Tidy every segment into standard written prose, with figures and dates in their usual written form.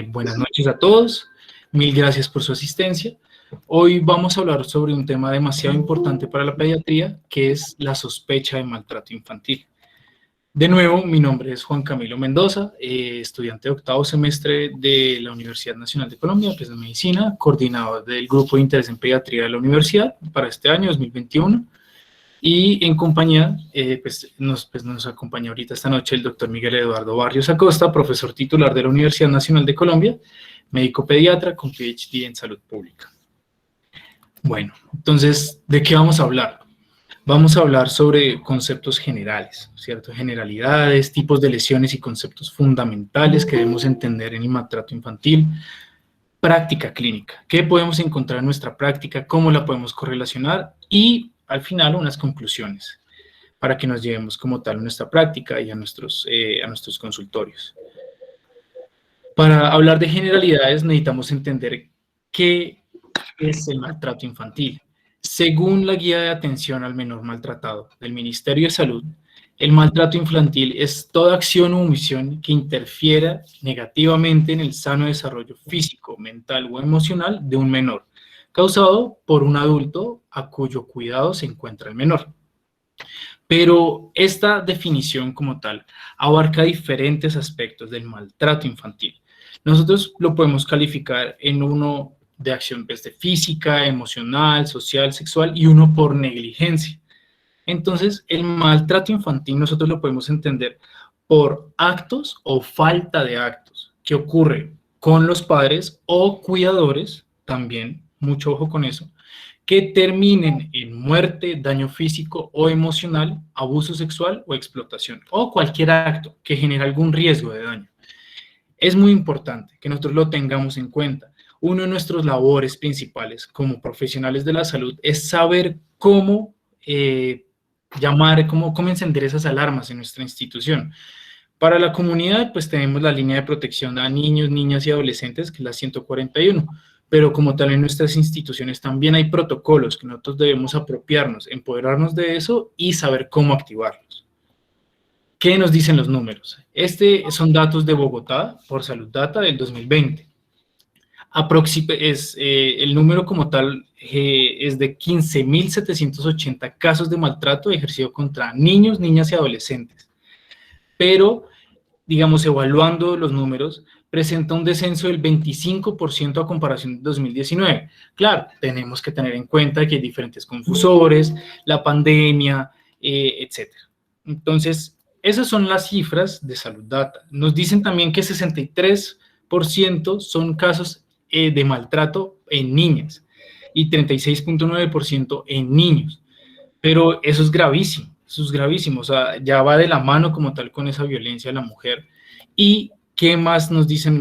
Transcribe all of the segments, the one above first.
Buenas noches a todos. Mil gracias por su asistencia. Hoy vamos a hablar sobre un tema demasiado importante para la pediatría, que es la sospecha de maltrato infantil. De nuevo, mi nombre es Juan Camilo Mendoza, estudiante de octavo semestre de la Universidad Nacional de Colombia, pues de Medicina, coordinador del Grupo de Interés en Pediatría de la Universidad para este año 2021. Y en compañía, nos acompaña ahorita esta noche el doctor Miguel Eduardo Barrios Acosta, profesor titular de la Universidad Nacional de Colombia, médico pediatra con PhD en salud pública. Bueno, entonces, ¿de qué vamos a hablar? Vamos a hablar sobre conceptos generales, ¿cierto? Generalidades, tipos de lesiones y conceptos fundamentales que debemos entender en el maltrato infantil. Práctica clínica, ¿qué podemos encontrar en nuestra práctica? ¿Cómo la podemos correlacionar? Y al final unas conclusiones para que nos llevemos como tal a nuestra práctica y a nuestros consultorios. Para hablar de generalidades necesitamos entender qué es el maltrato infantil. Según la Guía de Atención al Menor Maltratado del Ministerio de Salud, el maltrato infantil es toda acción o omisión que interfiera negativamente en el sano desarrollo físico, mental o emocional de un menor, causado por un adulto a cuyo cuidado se encuentra el menor. Pero esta definición como tal abarca diferentes aspectos del maltrato infantil. Nosotros lo podemos calificar en uno de acción desde física, emocional, social, sexual y uno por negligencia. Entonces, el maltrato infantil nosotros lo podemos entender por actos o falta de actos que ocurre con los padres o cuidadores, también, mucho ojo con eso, que terminen en muerte, daño físico o emocional, abuso sexual o explotación, o cualquier acto que genere algún riesgo de daño. Es muy importante que nosotros lo tengamos en cuenta. Uno de nuestros labores principales como profesionales de la salud es saber cómo cómo encender esas alarmas en nuestra institución. Para la comunidad, pues tenemos la línea de protección a niños, niñas y adolescentes, que es la 141, pero como tal en nuestras instituciones también hay protocolos que nosotros debemos apropiarnos, empoderarnos de eso y saber cómo activarlos. ¿Qué nos dicen los números? Son datos de Bogotá, por Salud Data, del 2020. El número como tal es de 15.780 casos de maltrato ejercido contra niños, niñas y adolescentes. Pero, digamos, evaluando los números, presenta un descenso del 25% a comparación de 2019. Claro, tenemos que tener en cuenta que hay diferentes confusores, la pandemia, etc. Entonces, esas son las cifras de Salud Data. Nos dicen también que 63% son casos de maltrato en niñas y 36.9% en niños. Pero eso es gravísimo, o sea, ya va de la mano como tal con esa violencia a la mujer. ¿Y qué más nos dicen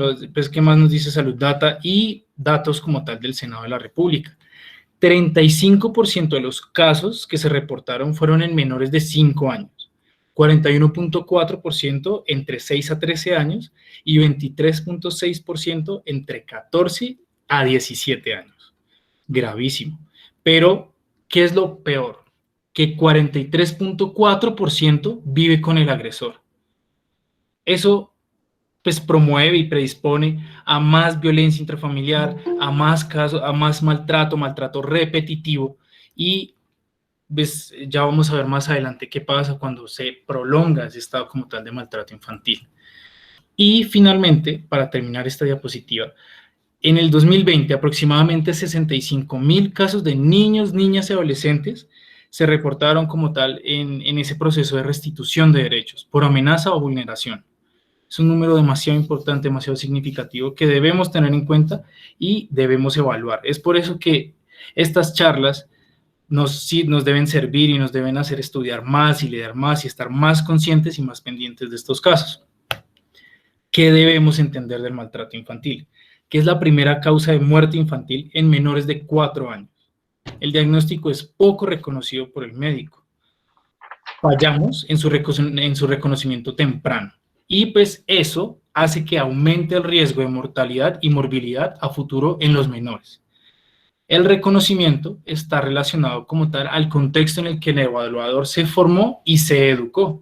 qué más nos dice Salud Data y datos como tal del Senado de la República? 35% de los casos que se reportaron fueron en menores de 5 años, 41.4% entre 6 a 13 años y 23.6% entre 14 a 17 años. Gravísimo. Pero, ¿qué es lo peor? Que 43.4% vive con el agresor. Eso pues promueve y predispone a más violencia intrafamiliar, a más casos, a más maltrato repetitivo y pues, ya vamos a ver más adelante qué pasa cuando se prolonga ese estado como tal de maltrato infantil. Y finalmente, para terminar esta diapositiva, en el 2020 aproximadamente 65.000 casos de niños, niñas y adolescentes se reportaron como tal en ese proceso de restitución de derechos por amenaza o vulneración. Es un número demasiado importante, demasiado significativo que debemos tener en cuenta y debemos evaluar. Es por eso que estas charlas nos deben servir y nos deben hacer estudiar más y leer más y estar más conscientes y más pendientes de estos casos. ¿Qué debemos entender del maltrato infantil? Que es la primera causa de muerte infantil en menores de 4 años. El diagnóstico es poco reconocido por el médico. Fallamos en su reconocimiento temprano. Y pues eso hace que aumente el riesgo de mortalidad y morbilidad a futuro en los menores. El reconocimiento está relacionado como tal al contexto en el que el evaluador se formó y se educó.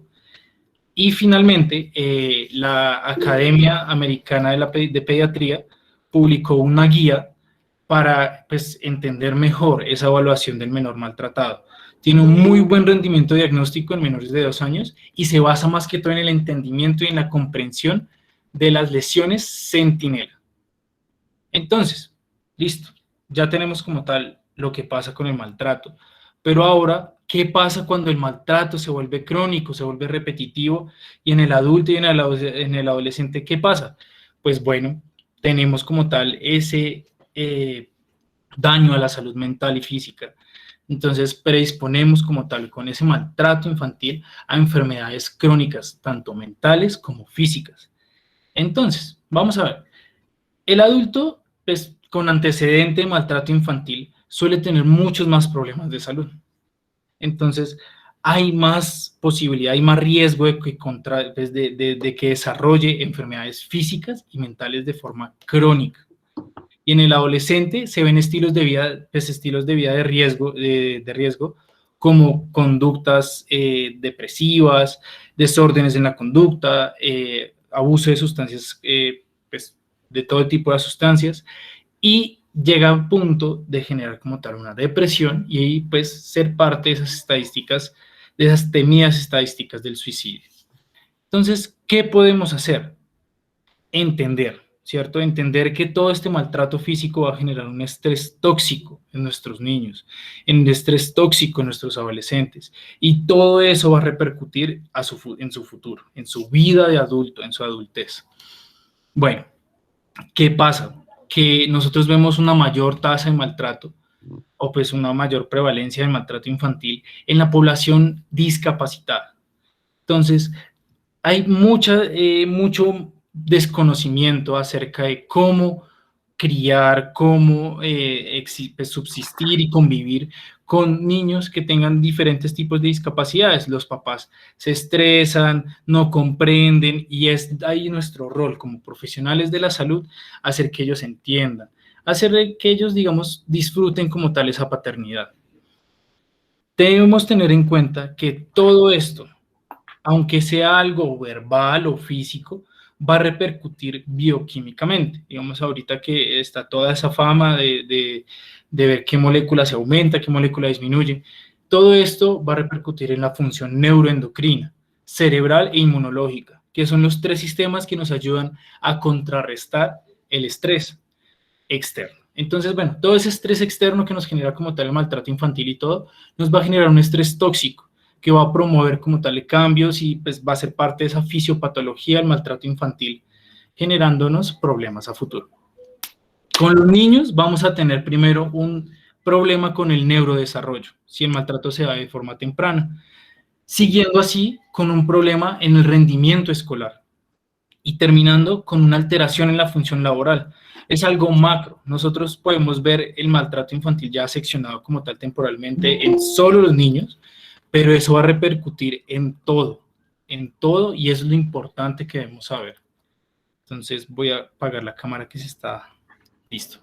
Y finalmente, la Academia Americana de Pediatría publicó una guía para, pues, entender mejor esa evaluación del menor maltratado. Tiene un muy buen rendimiento diagnóstico en menores de 2 años y se basa más que todo en el entendimiento y en la comprensión de las lesiones centinela. Entonces, listo, ya tenemos como tal lo que pasa con el maltrato. Pero ahora, ¿qué pasa cuando el maltrato se vuelve crónico, se vuelve repetitivo? Y en el adulto y en el adolescente, ¿qué pasa? Pues bueno, tenemos como tal ese daño a la salud mental y física. Entonces, predisponemos como tal con ese maltrato infantil a enfermedades crónicas, tanto mentales como físicas. Entonces, vamos a ver, el adulto, pues, con antecedente de maltrato infantil suele tener muchos más problemas de salud. Entonces, hay más posibilidad, hay más riesgo pues, de que desarrolle enfermedades físicas y mentales de forma crónica. Y en el adolescente se ven estilos de vida, pues, estilos de vida de riesgo como conductas depresivas, desórdenes en la conducta, abuso de sustancias, pues, de todo tipo de sustancias, y llega a un punto de generar como tal una depresión y pues ser parte de esas estadísticas, de esas temidas estadísticas del suicidio. Entonces, ¿qué podemos hacer? Entender, ¿cierto? Entender que todo este maltrato físico va a generar un estrés tóxico en nuestros niños, un estrés tóxico en nuestros adolescentes, y todo eso va a repercutir en su futuro, en su vida de adulto, en su adultez. Bueno, ¿qué pasa? Que nosotros vemos una mayor tasa de maltrato o pues una mayor prevalencia de maltrato infantil en la población discapacitada. Entonces, hay mucho desconocimiento acerca de cómo criar, cómo pues, subsistir y convivir con niños que tengan diferentes tipos de discapacidades. Los papás se estresan, no comprenden, y es ahí nuestro rol como profesionales de la salud, hacer que ellos entiendan, hacer que ellos, digamos, disfruten como tal esa paternidad. Debemos tener en cuenta que todo esto, aunque sea algo verbal o físico, va a repercutir bioquímicamente. Digamos, ahorita que está toda esa fama de ver qué molécula se aumenta, qué molécula disminuye, todo esto va a repercutir en la función neuroendocrina, cerebral e inmunológica, que son los 3 sistemas que nos ayudan a contrarrestar el estrés externo. Entonces, bueno, todo ese estrés externo que nos genera como tal el maltrato infantil y todo, nos va a generar un estrés tóxico que va a promover como tal cambios y pues va a ser parte de esa fisiopatología del maltrato infantil, generándonos problemas a futuro. Con los niños vamos a tener primero un problema con el neurodesarrollo, si el maltrato se da de forma temprana, siguiendo así con un problema en el rendimiento escolar y terminando con una alteración en la función laboral. Es algo macro. Nosotros podemos ver el maltrato infantil ya seccionado como tal temporalmente en solo los niños, pero eso va a repercutir en todo, y eso es lo importante que debemos saber. Entonces voy a apagar la cámara que se está listo.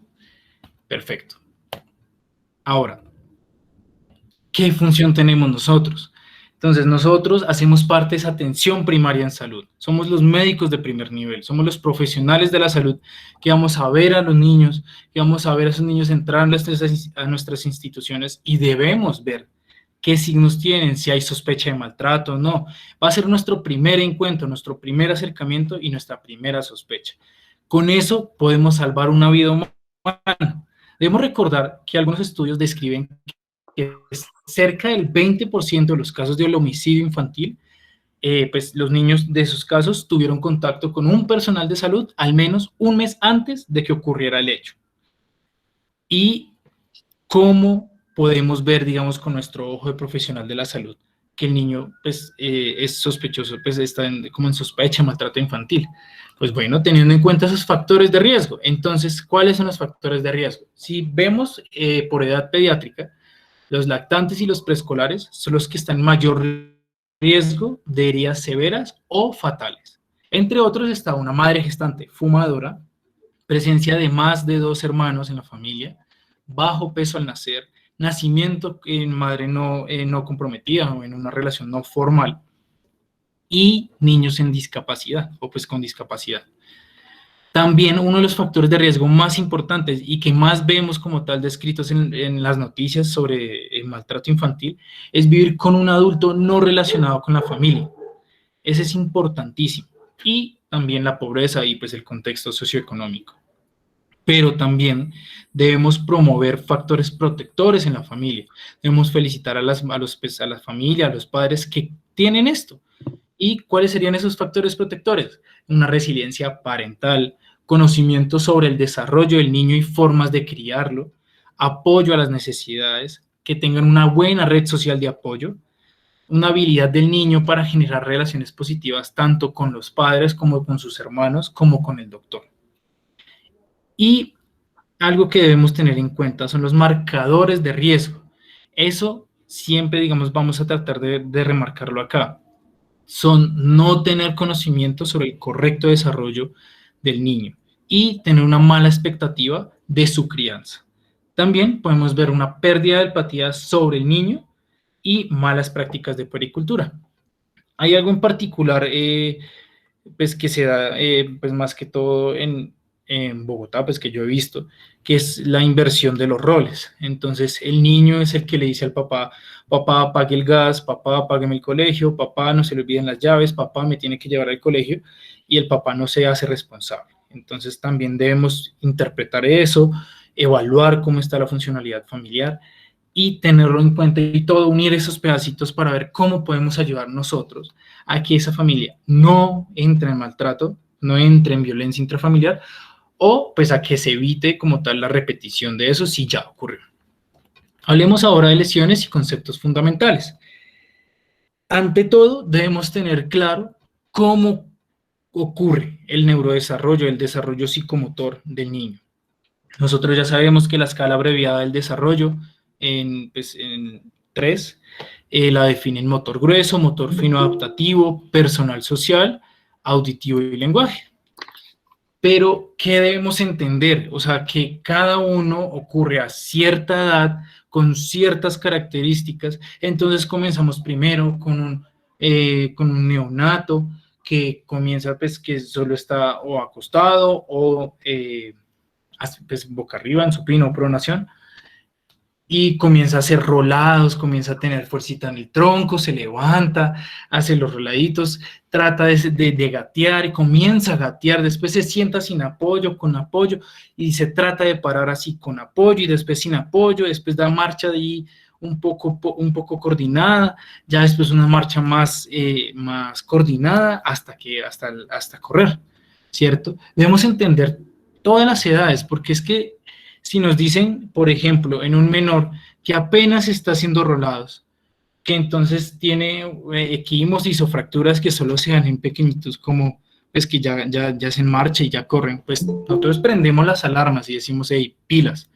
Perfecto. Ahora, ¿qué función tenemos nosotros? Entonces, nosotros hacemos parte de esa atención primaria en salud. Somos los médicos de primer nivel, somos los profesionales de la salud que vamos a ver a los niños, que vamos a ver a esos niños entrar a nuestras instituciones y debemos ver qué signos tienen, si hay sospecha de maltrato o no. Va a ser nuestro primer encuentro, nuestro primer acercamiento y nuestra primera sospecha. Con eso podemos salvar una vida humana. Debemos recordar que algunos estudios describen que cerca del 20% de los casos de homicidio infantil, pues los niños de esos casos tuvieron contacto con un personal de salud al menos un mes antes de que ocurriera el hecho. Y cómo podemos ver, digamos, con nuestro ojo de profesional de la salud, que el niño pues, es sospechoso, pues está como en sospecha de maltrato infantil. Pues bueno, teniendo en cuenta esos factores de riesgo. Entonces, ¿cuáles son los factores de riesgo? Si vemos por edad pediátrica, los lactantes y los preescolares son los que están en mayor riesgo de heridas severas o fatales. Entre otros está una madre gestante fumadora, presencia de más de 2 hermanos en la familia, bajo peso al nacer, nacimiento en madre no comprometida o en una relación no formal, y niños en discapacidad o pues con discapacidad. También uno de los factores de riesgo más importantes y que más vemos como tal descritos en las noticias sobre el maltrato infantil es vivir con un adulto no relacionado con la familia. Ese es importantísimo. Y también la pobreza y pues el contexto socioeconómico. Pero también debemos promover factores protectores en la familia. Debemos felicitar a la familia, a los padres que tienen esto. ¿Y cuáles serían esos factores protectores? Una resiliencia parental, conocimiento sobre el desarrollo del niño y formas de criarlo, apoyo a las necesidades, que tengan una buena red social de apoyo, una habilidad del niño para generar relaciones positivas tanto con los padres como con sus hermanos, como con el doctor. Y algo que debemos tener en cuenta son los marcadores de riesgo. Eso siempre, digamos, vamos a tratar de remarcarlo acá. Son no tener conocimiento sobre el correcto desarrollo del niño y tener una mala expectativa de su crianza. También podemos ver una pérdida de empatía sobre el niño y malas prácticas de puericultura. Hay algo en particular pues que se da pues más que todo en Bogotá, pues que yo he visto, que es la inversión de los roles. Entonces el niño es el que le dice al papá, papá, apague el gas, papá, apágueme el colegio, papá, no se le olviden las llaves, papá, me tiene que llevar al colegio, y el papá no se hace responsable. Entonces también debemos interpretar eso, evaluar cómo está la funcionalidad familiar y tenerlo en cuenta y todo, unir esos pedacitos para ver cómo podemos ayudar nosotros a que esa familia no entre en maltrato, no entre en violencia intrafamiliar, o pues a que se evite como tal la repetición de eso si ya ocurrió. Hablemos ahora de lesiones y conceptos fundamentales. Ante todo, debemos tener claro cómo ocurre el neurodesarrollo, el desarrollo psicomotor del niño. Nosotros ya sabemos que la escala abreviada del desarrollo en 3 la definen motor grueso, motor fino adaptativo, personal social, auditivo y lenguaje. Pero, ¿qué debemos entender? O sea, que cada uno ocurre a cierta edad, con ciertas características. Entonces comenzamos primero con un neonato que comienza pues que solo está o acostado o pues, boca arriba en supino o pronación, y comienza a hacer rolados, comienza a tener fuercita en el tronco, se levanta, hace los roladitos, trata de gatear, y comienza a gatear, después se sienta sin apoyo, con apoyo, y se trata de parar así con apoyo, y después sin apoyo, después da marcha de ahí un poco coordinada, ya después una marcha más coordinada hasta correr, ¿cierto? Debemos entender todas las edades, porque es que si nos dicen, por ejemplo, en un menor que apenas está haciendo rolados, que entonces tiene equimosis o fracturas que solo se dan en pequeñitos, como es que ya se en marcha y ya corren, pues nosotros prendemos las alarmas y decimos, hey, pilas,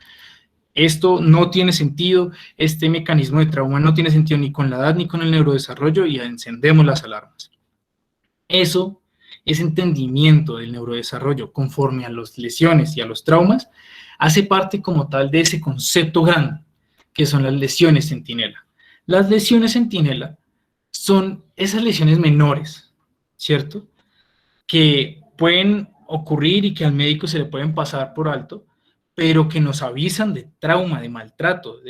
esto no tiene sentido, este mecanismo de trauma no tiene sentido ni con la edad ni con el neurodesarrollo, y encendemos las alarmas. Eso es entendimiento del neurodesarrollo conforme a las lesiones y a los traumas, hace parte como tal de ese concepto grande, que son las lesiones centinela. Las lesiones centinela son esas lesiones menores, ¿cierto? Que pueden ocurrir y que al médico se le pueden pasar por alto, pero que nos avisan de trauma, de maltrato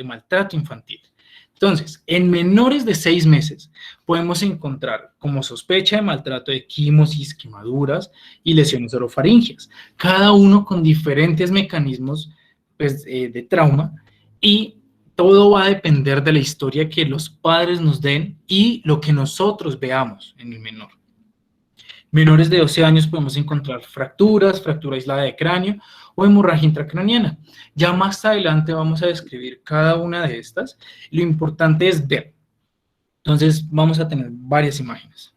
infantil. Entonces, en menores de 6 meses podemos encontrar como sospecha de maltrato de equimosis, quemaduras y lesiones orofaringeas, cada uno con diferentes mecanismos pues, de trauma, y todo va a depender de la historia que los padres nos den y lo que nosotros veamos en el menor. Menores de 12 años podemos encontrar fracturas, fractura aislada de cráneo o hemorragia intracraniana. Ya más adelante vamos a describir cada una de estas. Lo importante es ver. Entonces vamos a tener varias imágenes.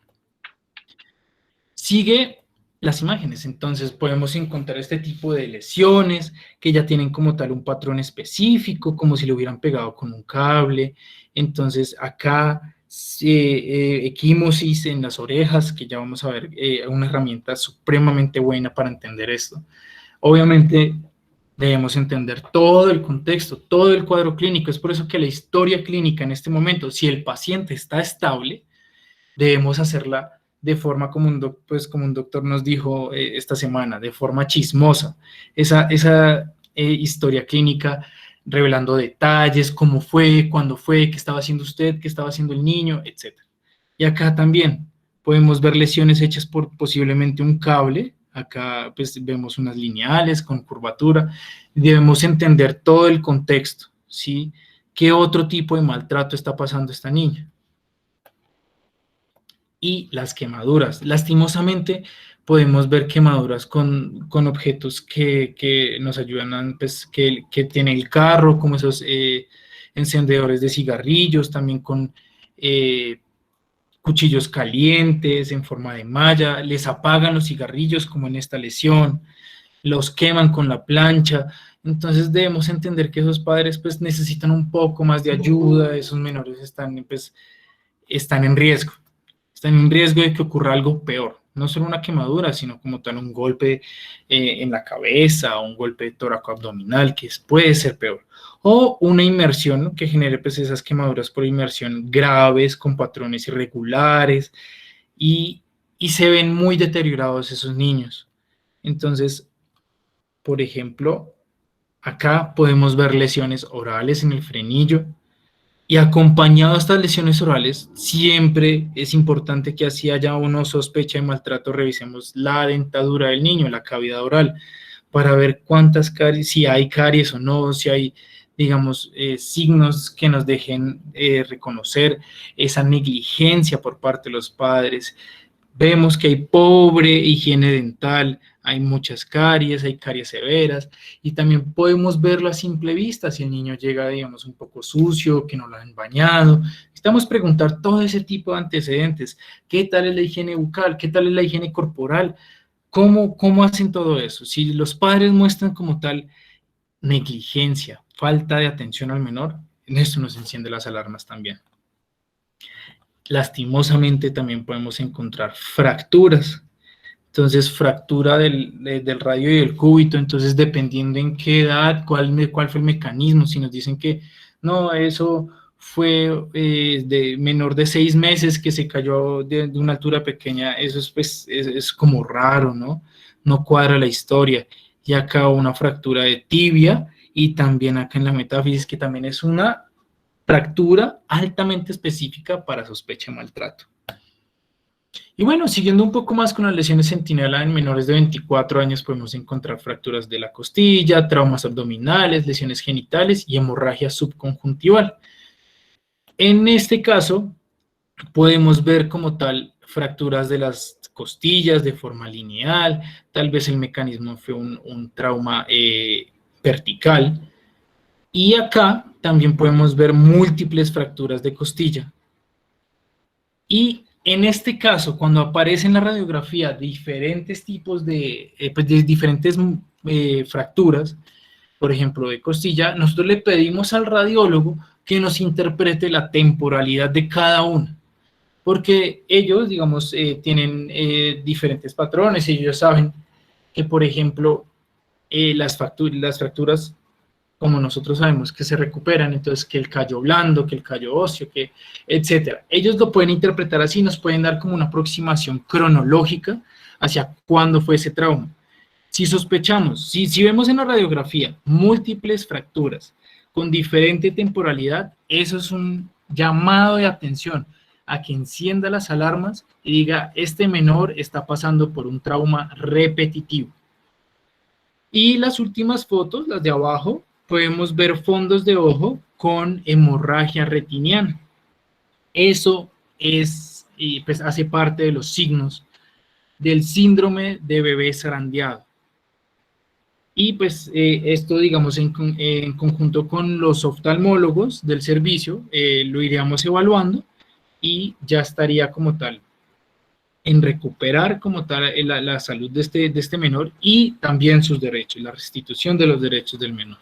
Sigue las imágenes. Entonces podemos encontrar este tipo de lesiones que ya tienen como tal un patrón específico, como si lo hubieran pegado con un cable. Entonces acá equimosis en las orejas, que ya vamos a ver una herramienta supremamente buena para entender esto. Obviamente debemos entender todo el contexto, todo el cuadro clínico. Es por eso que la historia clínica en este momento, si el paciente está estable, debemos hacerla de forma como como un doctor nos dijo esta semana, de forma chismosa. Esa historia clínica revelando detalles, cómo fue, cuándo fue, qué estaba haciendo usted, qué estaba haciendo el niño, etc. Y acá también podemos ver lesiones hechas por posiblemente un cable. Acá pues vemos unas lineales con curvatura. Debemos entender todo el contexto, ¿sí? ¿Qué otro tipo de maltrato está pasando esta niña? Y las quemaduras. Lastimosamente podemos ver quemaduras con objetos que nos ayudan, pues, que tiene el carro, como esos encendedores de cigarrillos, también con cuchillos calientes en forma de malla, les apagan los cigarrillos como en esta lesión, los queman con la plancha. Entonces debemos entender que esos padres pues necesitan un poco más de ayuda, esos menores están en riesgo. Están en riesgo de que ocurra algo peor, no solo una quemadura, sino como tal un golpe en la cabeza o un golpe tóraco-abdominal, que puede ser peor. O una inmersión, ¿no?, que genere pues esas quemaduras por inmersión graves, con patrones irregulares, y se ven muy deteriorados esos niños. Entonces, por ejemplo, acá podemos ver lesiones orales en el frenillo, y acompañado a estas lesiones orales, siempre es importante que así haya una sospecha de maltrato, revisemos la dentadura del niño, la cavidad oral, para ver cuántas caries, si hay caries o no, si hay, digamos, signos que nos dejen reconocer esa negligencia por parte de los padres. Vemos que hay pobre higiene dental, hay muchas caries, hay caries severas, y también podemos verlo a simple vista, si el niño llega, digamos, un poco sucio, que no lo han bañado. Necesitamos preguntar todo ese tipo de antecedentes. ¿Qué tal es la higiene bucal? ¿Qué tal es la higiene corporal? ¿Cómo hacen todo eso? Si los padres muestran como tal negligencia, falta de atención al menor, en esto nos enciende las alarmas también. Lastimosamente también podemos encontrar fracturas. Entonces, fractura del radio y del cúbito. Entonces, dependiendo en qué edad, cuál fue el mecanismo, si nos dicen que no, eso fue de menor de 6 meses que se cayó de una altura pequeña, eso es como raro, ¿no? No cuadra la historia. Y acá una fractura de tibia, y también acá en la metáfisis, que también es una fractura altamente específica para sospecha de maltrato. Y bueno, siguiendo un poco más con las lesiones centinela, en menores de 24 años podemos encontrar fracturas de la costilla, traumas abdominales, lesiones genitales y hemorragia subconjuntival. En este caso, podemos ver como tal fracturas de las costillas de forma lineal, tal vez el mecanismo fue un trauma vertical. Y acá también podemos ver múltiples fracturas de costilla. Y en este caso, cuando aparece en la radiografía diferentes tipos de diferentes fracturas, por ejemplo, de costilla, nosotros le pedimos al radiólogo que nos interprete la temporalidad de cada una, porque ellos, digamos, tienen diferentes patrones, y ellos saben que, por ejemplo, las fracturas, como nosotros sabemos que se recuperan, entonces que el callo blando, que el callo óseo, que etcétera. Ellos lo pueden interpretar así, nos pueden dar como una aproximación cronológica hacia cuándo fue ese trauma. Si sospechamos, si vemos en la radiografía múltiples fracturas con diferente temporalidad, eso es un llamado de atención a que encienda las alarmas y diga, este menor está pasando por un trauma repetitivo. Y las últimas fotos, las de abajo, podemos ver fondos de ojo con hemorragia retiniana. Eso pues hace parte de los signos del síndrome de bebé zarandeado. Y pues esto, digamos, en conjunto con los oftalmólogos del servicio, lo iríamos evaluando, y ya estaría como tal en recuperar como tal la salud de este menor, y también sus derechos, la restitución de los derechos del menor.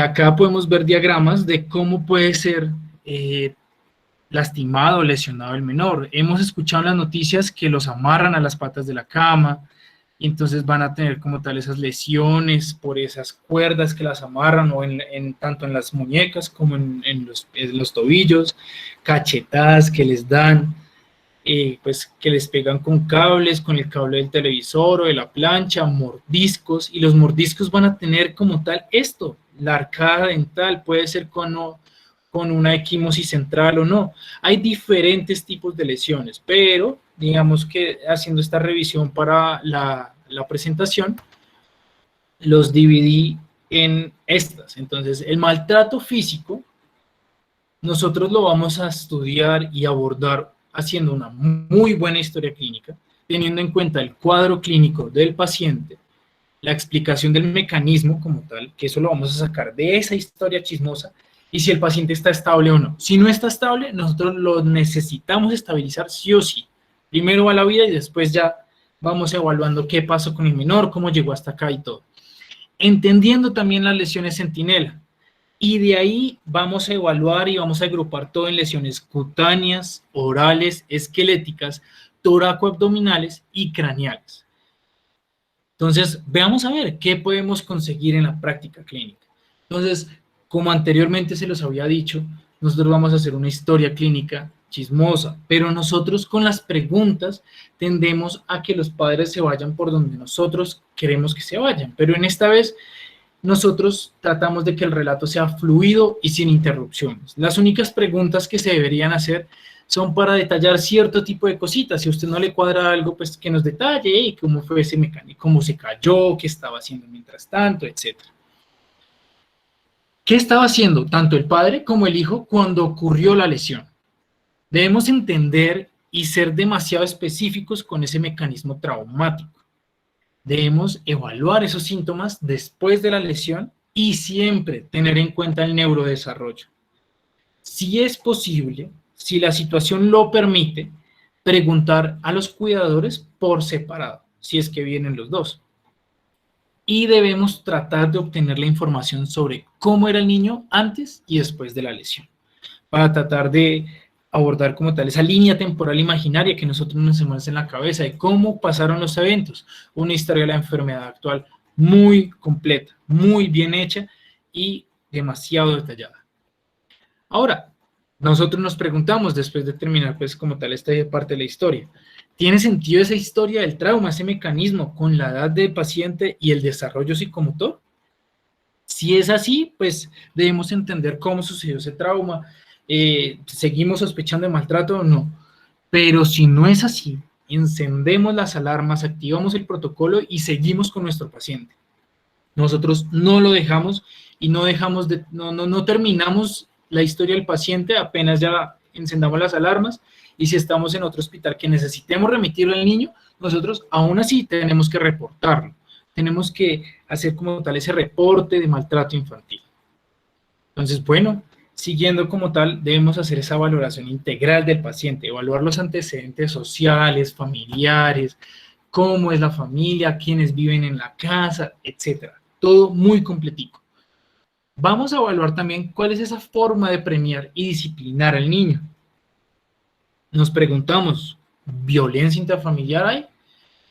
Acá podemos ver diagramas de cómo puede ser lastimado o lesionado el menor. Hemos escuchado en las noticias que los amarran a las patas de la cama, y entonces van a tener como tal esas lesiones por esas cuerdas que las amarran, o tanto en las muñecas como en los tobillos, cachetadas que les dan. pues que les pegan con cables, con el cable del televisor o de la plancha, mordiscos, y los mordiscos van a tener como tal esto, la arcada dental, puede ser con una equimosis central o no. Hay diferentes tipos de lesiones, pero digamos que haciendo esta revisión para la presentación, los dividí en estas. Entonces, el maltrato físico, nosotros lo vamos a estudiar y abordar haciendo una muy buena historia clínica, teniendo en cuenta el cuadro clínico del paciente, la explicación del mecanismo como tal, que eso lo vamos a sacar de esa historia chismosa, y si el paciente está estable o no. Si no está estable, nosotros lo necesitamos estabilizar sí o sí. Primero va la vida y después ya vamos evaluando qué pasó con el menor, cómo llegó hasta acá y todo. Entendiendo también las lesiones centinela. Y de ahí vamos a evaluar y vamos a agrupar todo en lesiones cutáneas, orales, esqueléticas, toracoabdominales y craneales. Entonces, veamos a ver qué podemos conseguir en la práctica clínica. Entonces, como anteriormente se los había dicho, nosotros vamos a hacer una historia clínica chismosa, pero nosotros con las preguntas tendemos a que los padres se vayan por donde nosotros queremos que se vayan, pero en esta vez nosotros tratamos de que el relato sea fluido y sin interrupciones. Las únicas preguntas que se deberían hacer son para detallar cierto tipo de cositas. Si a usted no le cuadra algo, pues que nos detalle y cómo fue ese mecánico, cómo se cayó, qué estaba haciendo mientras tanto, etc. ¿Qué estaba haciendo tanto el padre como el hijo cuando ocurrió la lesión? Debemos entender y ser demasiado específicos con ese mecanismo traumático. Debemos evaluar esos síntomas después de la lesión y siempre tener en cuenta el neurodesarrollo. Si es posible, si la situación lo permite, preguntar a los cuidadores por separado, si es que vienen los dos. Y debemos tratar de obtener la información sobre cómo era el niño antes y después de la lesión, para tratar de abordar como tal esa línea temporal imaginaria que nosotros nos hacemos en la cabeza de cómo pasaron los eventos, una historia de la enfermedad actual muy completa, muy bien hecha y demasiado detallada. Ahora, nosotros nos preguntamos después de terminar pues como tal esta parte de la historia, ¿tiene sentido esa historia del trauma, ese mecanismo con la edad del paciente y el desarrollo psicomotor? Si es así, pues debemos entender cómo sucedió ese trauma, ¿seguimos sospechando de maltrato o no? Pero si no es así, encendemos las alarmas, activamos el protocolo y seguimos con nuestro paciente. Nosotros no lo dejamos y no terminamos la historia del paciente apenas ya encendamos las alarmas, y si estamos en otro hospital que necesitemos remitirlo al niño, nosotros aún así tenemos que reportarlo. Tenemos que hacer como tal ese reporte de maltrato infantil. Entonces, bueno, siguiendo como tal, debemos hacer esa valoración integral del paciente, evaluar los antecedentes sociales, familiares, cómo es la familia, quiénes viven en la casa, etcétera. Todo muy completico. Vamos a evaluar también cuál es esa forma de premiar y disciplinar al niño. Nos preguntamos, ¿violencia intrafamiliar hay?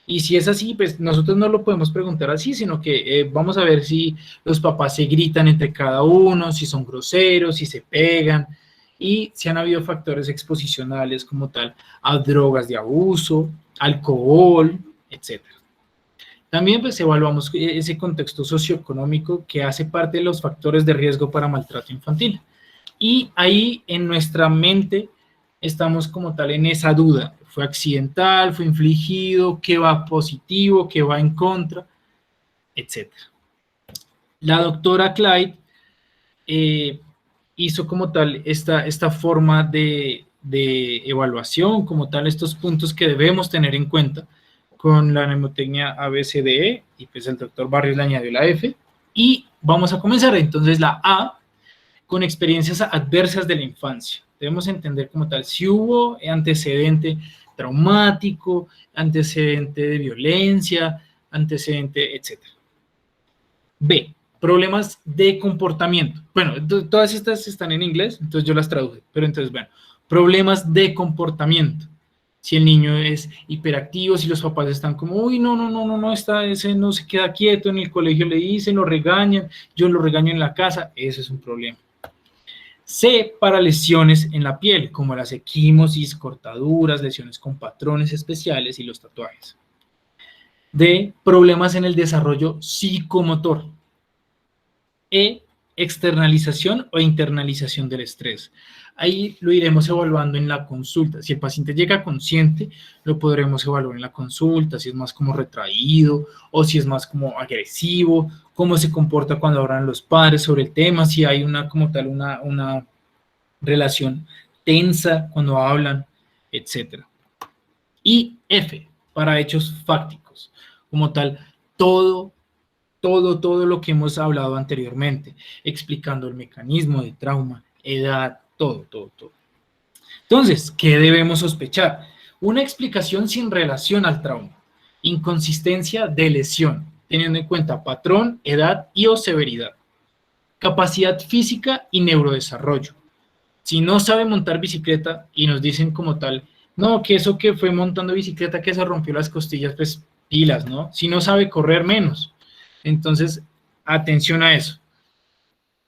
Y si es así, pues nosotros no lo podemos preguntar así, sino que vamos a ver si los papás se gritan entre cada uno, si son groseros, si se pegan, y si han habido factores exposicionales como tal a drogas de abuso, alcohol, etc. También pues evaluamos ese contexto socioeconómico que hace parte de los factores de riesgo para maltrato infantil. Y ahí en nuestra mente estamos como tal en esa duda. ¿Fue accidental? ¿Fue infligido? ¿Qué va positivo? ¿Qué va en contra? Etcétera. La doctora Clyde hizo como tal esta forma de evaluación, como tal estos puntos que debemos tener en cuenta con la mnemotecnia ABCDE, y pues el doctor Barrios le añadió la F, y vamos a comenzar. Entonces la A, con experiencias adversas de la infancia. Debemos entender como tal si hubo antecedente traumático, antecedente de violencia, antecedente, etc. B, problemas de comportamiento. Bueno, todas estas están en inglés, entonces yo las traduje, pero entonces, bueno, problemas de comportamiento. Si el niño es hiperactivo, si los papás están como, uy, no, ese no se queda quieto, en el colegio le dicen, lo regañan, yo lo regaño en la casa, eso es un problema. C, para lesiones en la piel, como las equimosis, cortaduras, lesiones con patrones especiales y los tatuajes. D, problemas en el desarrollo psicomotor. E, externalización o internalización del estrés. Ahí lo iremos evaluando en la consulta. Si el paciente llega consciente, lo podremos evaluar en la consulta, si es más como retraído o si es más como agresivo, cómo se comporta cuando hablan los padres sobre el tema, si hay una como tal una relación tensa cuando hablan, etc. Y F, para hechos fácticos, como tal, todo lo que hemos hablado anteriormente, explicando el mecanismo de trauma, edad, todo. Entonces, ¿qué debemos sospechar? Una explicación sin relación al trauma, inconsistencia de lesión, teniendo en cuenta patrón, edad y o severidad, capacidad física y neurodesarrollo. Si no sabe montar bicicleta y nos dicen como tal, no, que eso que fue montando bicicleta que se rompió las costillas, pues pilas, ¿no? Si no sabe correr, menos. Entonces, atención a eso.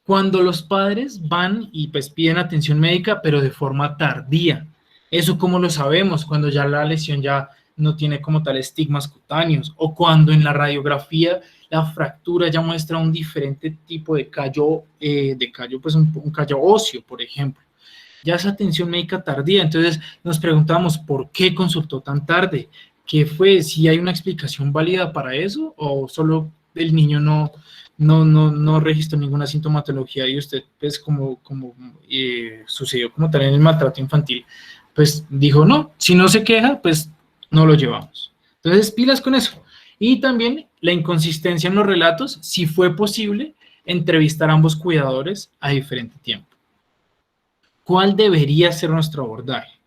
Cuando los padres van y pues piden atención médica, pero de forma tardía. ¿Eso cómo lo sabemos? Cuando ya la lesión ya no tiene como tal estigmas cutáneos, o cuando en la radiografía la fractura ya muestra un diferente tipo de callo, pues un callo óseo, por ejemplo. Ya es atención médica tardía, entonces nos preguntamos, ¿por qué consultó tan tarde? ¿Qué fue? ¿Si hay una explicación válida para eso o solo el niño no registró ninguna sintomatología y usted, pues como sucedió como tal en el maltrato infantil, pues dijo, no, si no se queja, pues no lo llevamos. Entonces, pilas con eso. Y también la inconsistencia en los relatos, si fue posible, entrevistar a ambos cuidadores a diferente tiempo. ¿Cuál debería ser nuestro abordaje?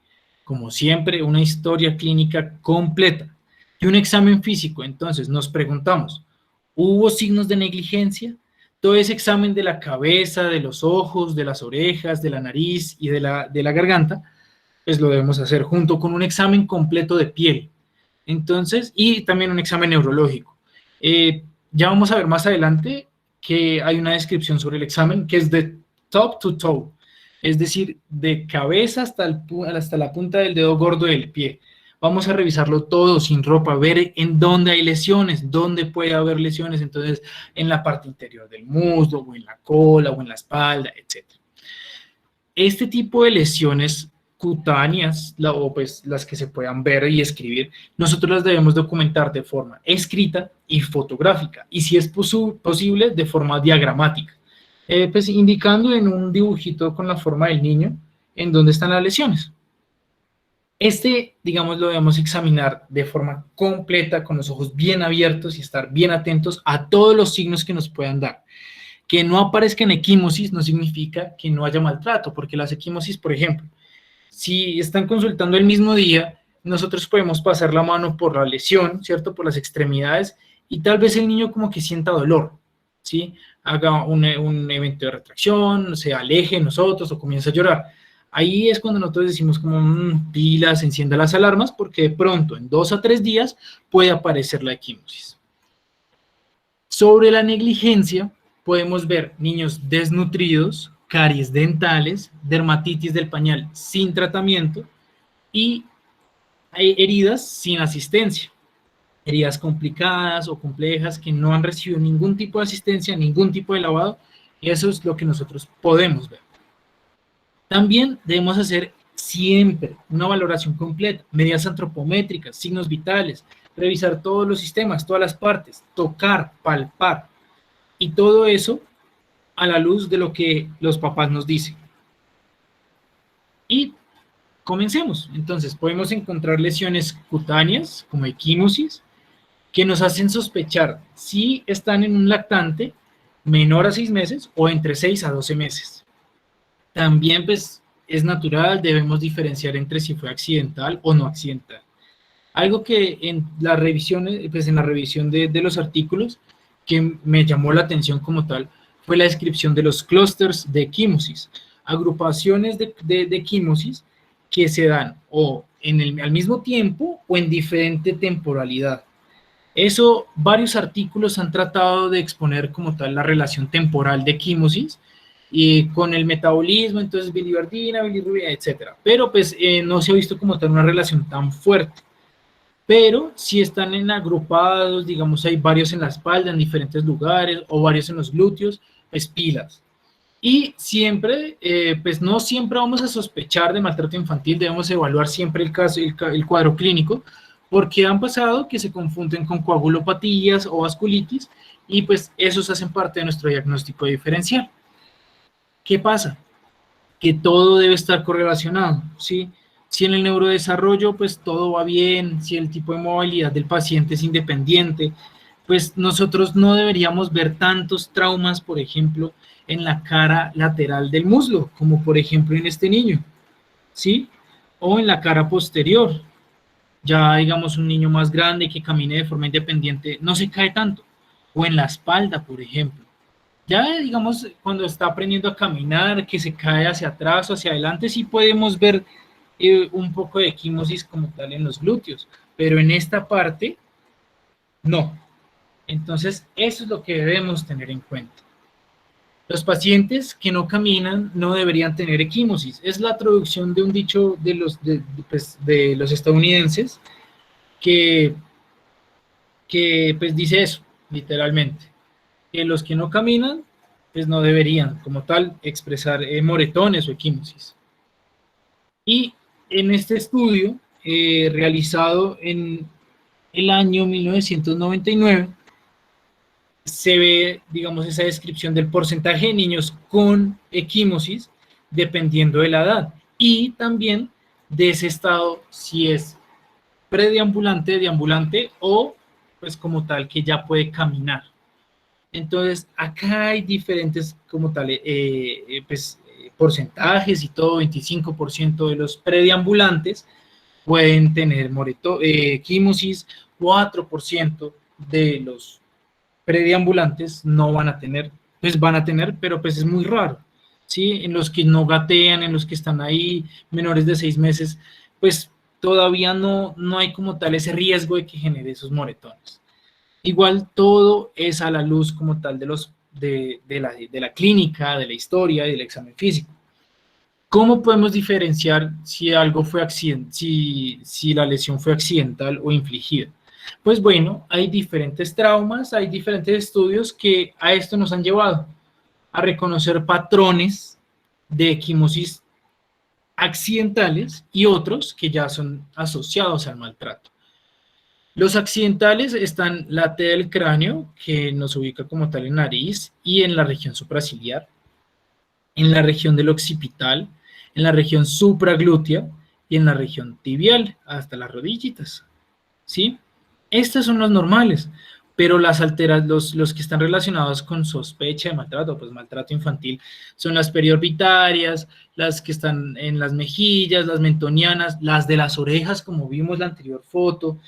Como siempre, una historia clínica completa y un examen físico. Entonces, nos preguntamos, ¿hubo signos de negligencia? Todo ese examen de la cabeza, de los ojos, de las orejas, de la nariz y de la garganta, pues lo debemos hacer junto con un examen completo de piel. Entonces, y también un examen neurológico. Ya vamos a ver más adelante que hay una descripción sobre el examen que es de top to toe, es decir, de cabeza hasta la punta del dedo gordo del pie. Vamos a revisarlo todo sin ropa, ver en dónde hay lesiones, dónde puede haber lesiones, entonces en la parte interior del muslo, o en la cola, o en la espalda, etc. Este tipo de lesiones cutáneas, o pues las que se puedan ver y escribir, nosotros las debemos documentar de forma escrita y fotográfica, y si es posible, de forma diagramática, pues indicando en un dibujito con la forma del niño en dónde están las lesiones. Digamos, lo debemos examinar de forma completa, con los ojos bien abiertos y estar bien atentos a todos los signos que nos puedan dar. Que no aparezcan equimosis no significa que no haya maltrato, porque las equimosis, por ejemplo, si están consultando el mismo día, nosotros podemos pasar la mano por la lesión, ¿cierto? Por las extremidades, y tal vez el niño como que sienta dolor, ¿sí? Haga un evento de retracción, se aleje de nosotros o comienza a llorar. Ahí es cuando nosotros decimos como pilas, encienda las alarmas, porque de pronto en 2 a 3 días puede aparecer la equimosis. Sobre la negligencia, podemos ver niños desnutridos, caries dentales, dermatitis del pañal sin tratamiento y heridas sin asistencia. Heridas complicadas o complejas que no han recibido ningún tipo de asistencia, ningún tipo de lavado, y eso es lo que nosotros podemos ver. También debemos hacer siempre una valoración completa, medidas antropométricas, signos vitales, revisar todos los sistemas, todas las partes, tocar, palpar, y todo eso a la luz de lo que los papás nos dicen. Y comencemos. Entonces, podemos encontrar lesiones cutáneas, como equimosis, que nos hacen sospechar si están en un lactante menor a 6 meses o entre 6 a 12 meses. También, pues, es natural, debemos diferenciar entre si fue accidental o no accidental. Algo que en la revisión, pues en la revisión de los artículos, que me llamó la atención como tal, fue la descripción de los clústeres de equimosis, agrupaciones de equimosis que se dan o al mismo tiempo o en diferente temporalidad. Eso, varios artículos han tratado de exponer como tal la relación temporal de equimosis y con el metabolismo, entonces biliverdina, bilirrubina, etcétera. Pero pues no se ha visto como tal una relación tan fuerte. Pero si están en agrupados, digamos, hay varios en la espalda, en diferentes lugares, o varios en los glúteos, pues pilas. Y siempre, pues no siempre vamos a sospechar de maltrato infantil, debemos evaluar siempre el caso, el cuadro clínico, porque han pasado que se confunden con coagulopatías o vasculitis, y pues esos hacen parte de nuestro diagnóstico diferencial. ¿Qué pasa? Que todo debe estar correlacionado, ¿sí? Si en el neurodesarrollo pues todo va bien, si el tipo de movilidad del paciente es independiente, pues nosotros no deberíamos ver tantos traumas, por ejemplo, en la cara lateral del muslo, como por ejemplo en este niño, ¿sí? O en la cara posterior, ya digamos un niño más grande que camine de forma independiente, no se cae tanto, o en la espalda, por ejemplo. Ya, digamos, cuando está aprendiendo a caminar, que se cae hacia atrás o hacia adelante, sí podemos ver un poco de equimosis como tal en los glúteos, pero en esta parte, no. Entonces, eso es lo que debemos tener en cuenta. Los pacientes que no caminan no deberían tener equimosis. Es la traducción de un dicho de los estadounidenses que, que pues dice eso, literalmente. Que los que no caminan, pues no deberían, como tal, expresar moretones o equimosis. Y en este estudio, realizado en el año 1999, se ve, digamos, esa descripción del porcentaje de niños con equimosis dependiendo de la edad y también de ese estado, si es predeambulante, deambulante o pues como tal que ya puede caminar. Entonces, acá hay diferentes como tal, porcentajes y todo, 25% de los predeambulantes pueden tener equimosis, 4% de los predeambulantes no van a tener, pues van a tener, pero pues es muy raro, ¿sí? En los que no gatean, en los que están ahí menores de 6 meses, pues todavía no hay como tal ese riesgo de que genere esos moretones. Igual todo es a la luz como tal de la clínica, de la historia y del examen físico. ¿Cómo podemos diferenciar si algo fue si la lesión fue accidental o infligida? Pues bueno, hay diferentes traumas, hay diferentes estudios que a esto nos han llevado a reconocer patrones de equimosis accidentales y otros que ya son asociados al maltrato. Los accidentales están la T del cráneo, que nos ubica como tal en nariz y en la región supraciliar, en la región del occipital, en la región supraglútea y en la región tibial, hasta las rodillitas, ¿sí? Estos son los normales, pero los que están relacionados con sospecha de maltrato, pues maltrato infantil, son las periorbitarias, las que están en las mejillas, las mentonianas, las de las orejas, como vimos en la anterior foto,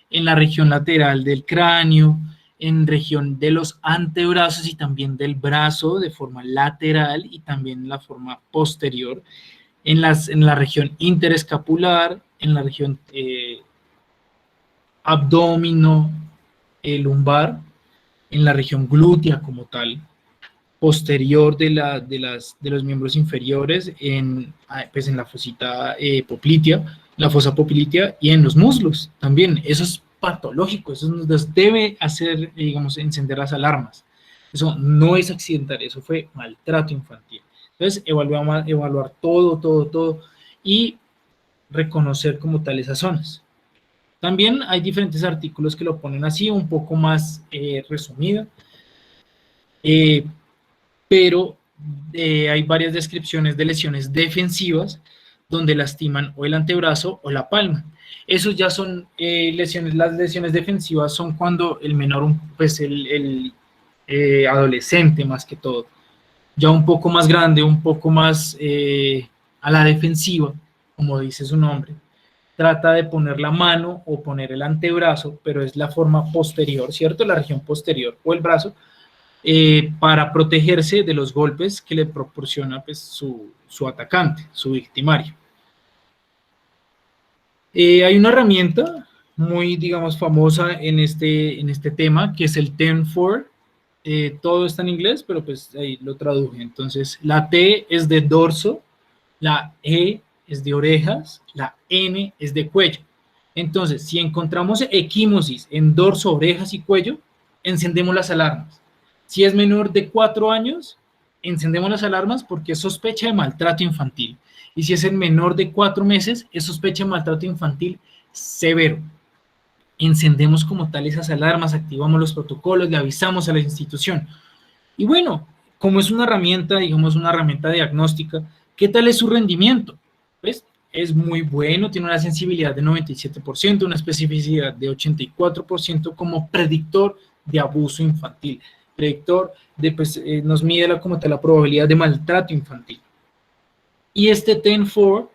en la región lateral del cráneo, en región de los antebrazos y también del brazo de forma lateral y también en la forma posterior, en la región interescapular, en la región abdomino, lumbar, en la región glútea como tal, posterior de los miembros inferiores, pues en la fosita poplitea, la fosa poplitea y en los muslos también. Eso es patológico, eso nos debe hacer, digamos, encender las alarmas. Eso no es accidental, eso fue maltrato infantil. Entonces, evaluar todo y reconocer como tal esas zonas. También hay diferentes artículos que lo ponen así, un poco más resumido, pero hay varias descripciones de lesiones defensivas donde lastiman o el antebrazo o la palma. Esos ya son lesiones, las lesiones defensivas son cuando el menor, pues el adolescente más que todo, ya un poco más grande, un poco más a la defensiva, como dice su nombre, trata de poner la mano o poner el antebrazo, pero es la forma posterior, ¿cierto? La región posterior o el brazo, para protegerse de los golpes que le proporciona pues, su atacante, su victimario. Hay una herramienta muy, digamos, famosa en este tema, que es el 10-4, Todo está en inglés, pero pues ahí lo traduje. Entonces, la T es de dorso, la E es de orejas, la N es de cuello. Entonces, si encontramos equimosis en dorso, orejas y cuello, encendemos las alarmas. Si es menor de 4 años, encendemos las alarmas porque es sospecha de maltrato infantil. Y si es el menor de 4 meses, es sospecha de maltrato infantil severo. Encendemos como tal esas alarmas, activamos los protocolos, le avisamos a la institución. Y bueno, como es una herramienta, digamos, una herramienta diagnóstica, ¿qué tal es su rendimiento? Pues es muy bueno, tiene una sensibilidad de 97%, una especificidad de 84% como predictor de abuso infantil, predictor de, pues, nos mide como tal la probabilidad de maltrato infantil. Y este TEN4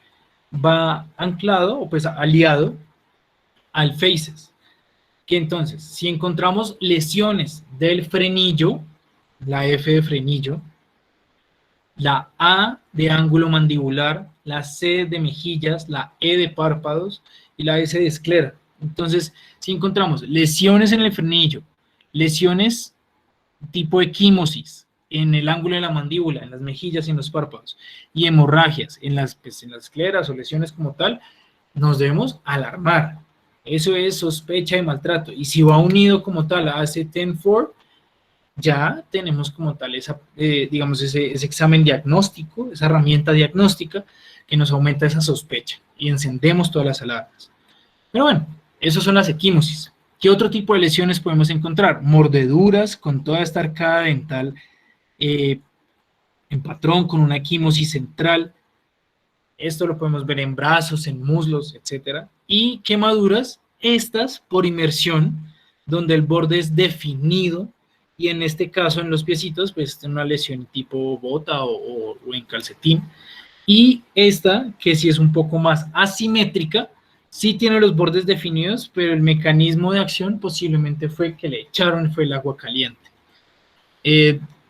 va anclado o pues aliado al FACES, que entonces, si encontramos lesiones del frenillo, la F de frenillo, la A de ángulo mandibular, la C de mejillas, la E de párpados y la S de esclera. Entonces, si encontramos lesiones en el frenillo, lesiones tipo equimosis en el ángulo de la mandíbula, en las mejillas y en los párpados, y hemorragias en las escleras o lesiones como tal, nos debemos alarmar. Eso es sospecha de maltrato. Y si va unido como tal a ACE-10-4, ya tenemos como tal esa, digamos, ese examen diagnóstico, esa herramienta diagnóstica que nos aumenta esa sospecha y encendemos todas las alarmas. Pero bueno, esas son las equimosis. ¿Qué otro tipo de lesiones podemos encontrar? Mordeduras con toda esta arcada dental en patrón, con una equimosis central. Esto lo podemos ver en brazos, en muslos, etcétera. Y quemaduras, estas por inmersión, donde el borde es definido y en este caso en los piecitos, pues una lesión tipo bota o en calcetín. Y esta, que sí es un poco más asimétrica, sí tiene los bordes definidos, pero el mecanismo de acción posiblemente fue que le echaron fue el agua caliente.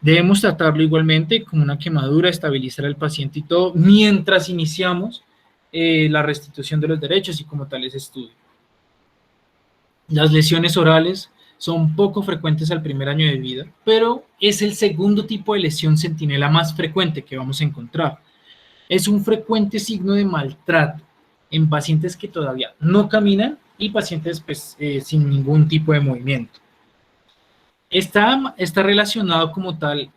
Debemos tratarlo igualmente como una quemadura, estabilizar al paciente y todo, mientras iniciamos la restitución de los derechos y como tal ese estudio. Las lesiones orales son poco frecuentes al primer año de vida, pero es el segundo tipo de lesión centinela más frecuente que vamos a encontrar. Es un frecuente signo de maltrato en pacientes que todavía no caminan y pacientes pues, sin ningún tipo de movimiento. Está relacionado como tal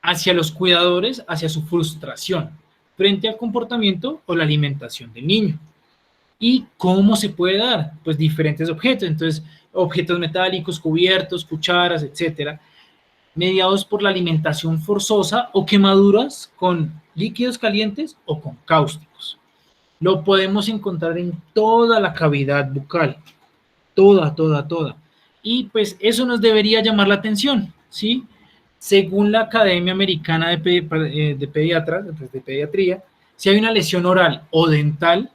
hacia los cuidadores, hacia su frustración frente al comportamiento o la alimentación del niño. ¿Y cómo se puede dar? Pues diferentes objetos, entonces objetos metálicos, cubiertos, cucharas, etcétera, mediados por la alimentación forzosa o quemaduras con líquidos calientes o con cáusticos. Lo podemos encontrar en toda la cavidad bucal, toda. Y pues eso nos debería llamar la atención, ¿sí? Según la Academia Americana de Pediatras, de Pediatría, si hay una lesión oral o dental,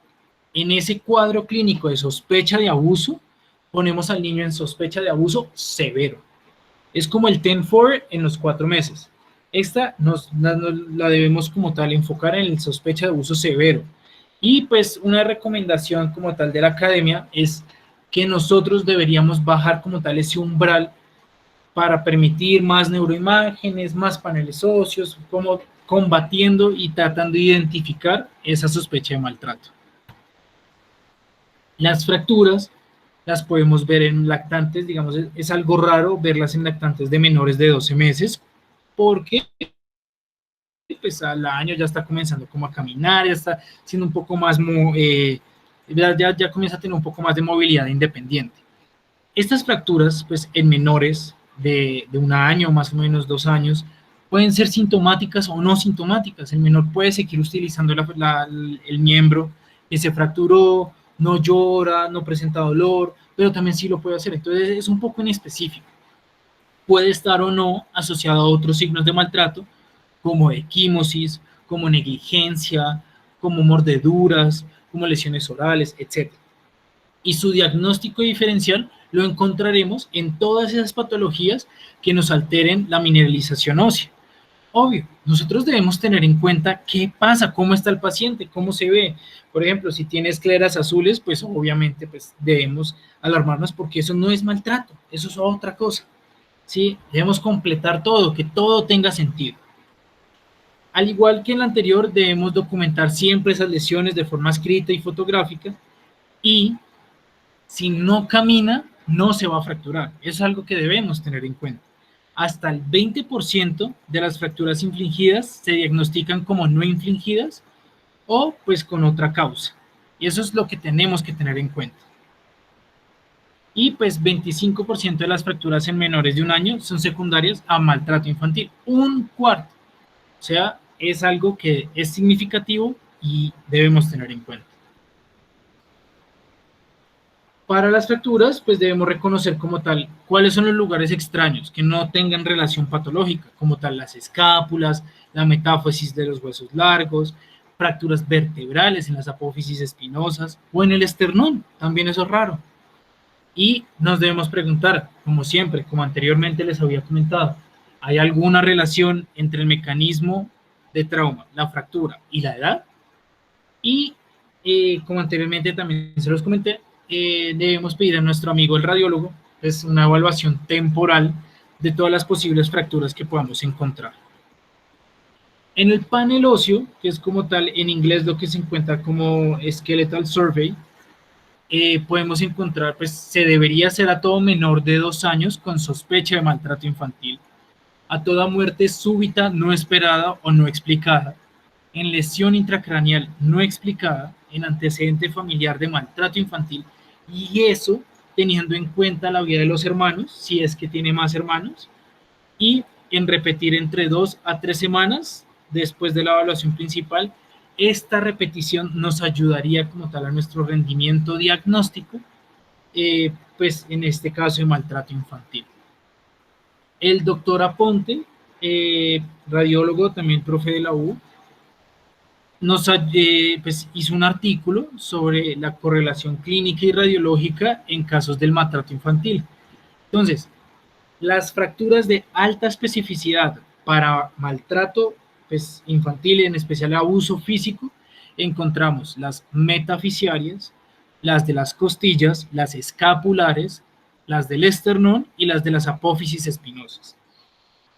en ese cuadro clínico de sospecha de abuso, ponemos al niño en sospecha de abuso severo. Es como el TEN4 en los 4 meses. Esta la debemos como tal enfocar en el sospecha de abuso severo. Y pues una recomendación como tal de la academia es que nosotros deberíamos bajar como tal ese umbral para permitir más neuroimágenes, más paneles óseos, como combatiendo y tratando de identificar esa sospecha de maltrato. Las fracturas las podemos ver en lactantes, digamos, es algo raro verlas en lactantes de menores de 12 meses, porque pues al año ya está comenzando como a caminar, ya está siendo un poco más, ya comienza a tener un poco más de movilidad independiente. Estas fracturas, pues en menores de 1 año, más o menos 2 años, pueden ser sintomáticas o no sintomáticas. El menor puede seguir utilizando el miembro que se fracturó, no llora, no presenta dolor, pero también sí lo puede hacer. Entonces es un poco inespecífico. Puede estar o no asociado a otros signos de maltrato, como equimosis, como negligencia, como mordeduras, como lesiones orales, etc. Y su diagnóstico diferencial lo encontraremos en todas esas patologías que nos alteren la mineralización ósea. Obvio, nosotros debemos tener en cuenta qué pasa, cómo está el paciente, cómo se ve. Por ejemplo, si tiene escleras azules, pues obviamente pues, debemos alarmarnos porque eso no es maltrato, eso es otra cosa. ¿sí? Debemos completar todo, que todo tenga sentido. Al igual que en la anterior, debemos documentar siempre esas lesiones de forma escrita y fotográfica, y si no camina, no se va a fracturar. Eso es algo que debemos tener en cuenta. Hasta el 20% de las fracturas infligidas se diagnostican como no infligidas o pues con otra causa. Y eso es lo que tenemos que tener en cuenta. Y pues 25% de las fracturas en menores de un año son secundarias a maltrato infantil. Un cuarto. O sea, es algo que es significativo y debemos tener en cuenta. Para las fracturas, pues debemos reconocer como tal cuáles son los lugares extraños que no tengan relación patológica, como tal las escápulas, la metáfisis de los huesos largos, fracturas vertebrales en las apófisis espinosas o en el esternón, también eso es raro. Y nos debemos preguntar, como siempre, como anteriormente les había comentado, ¿hay alguna relación entre el mecanismo de trauma, la fractura y la edad? Y como anteriormente también se los comenté, debemos pedir a nuestro amigo el radiólogo pues, una evaluación temporal de todas las posibles fracturas que podamos encontrar. En el panel óseo, que es como tal en inglés lo que se encuentra como Skeletal Survey, podemos encontrar, pues se debería hacer a todo menor de 2 años con sospecha de maltrato infantil, a toda muerte súbita, no esperada o no explicada, en lesión intracraneal no explicada, en antecedente familiar de maltrato infantil, y eso teniendo en cuenta la vida de los hermanos, si es que tiene más hermanos, y en repetir entre 2 a 3 semanas después de la evaluación principal. Esta repetición nos ayudaría como tal a nuestro rendimiento diagnóstico, pues en este caso de maltrato infantil. El doctor Aponte, radiólogo, también profe de la U, nos pues, hizo un artículo sobre la correlación clínica y radiológica en casos del maltrato infantil. Entonces, las fracturas de alta especificidad para maltrato pues, infantil, en especial abuso físico, encontramos las metafisiarias, las de las costillas, las escapulares, las del esternón y las de las apófisis espinosas.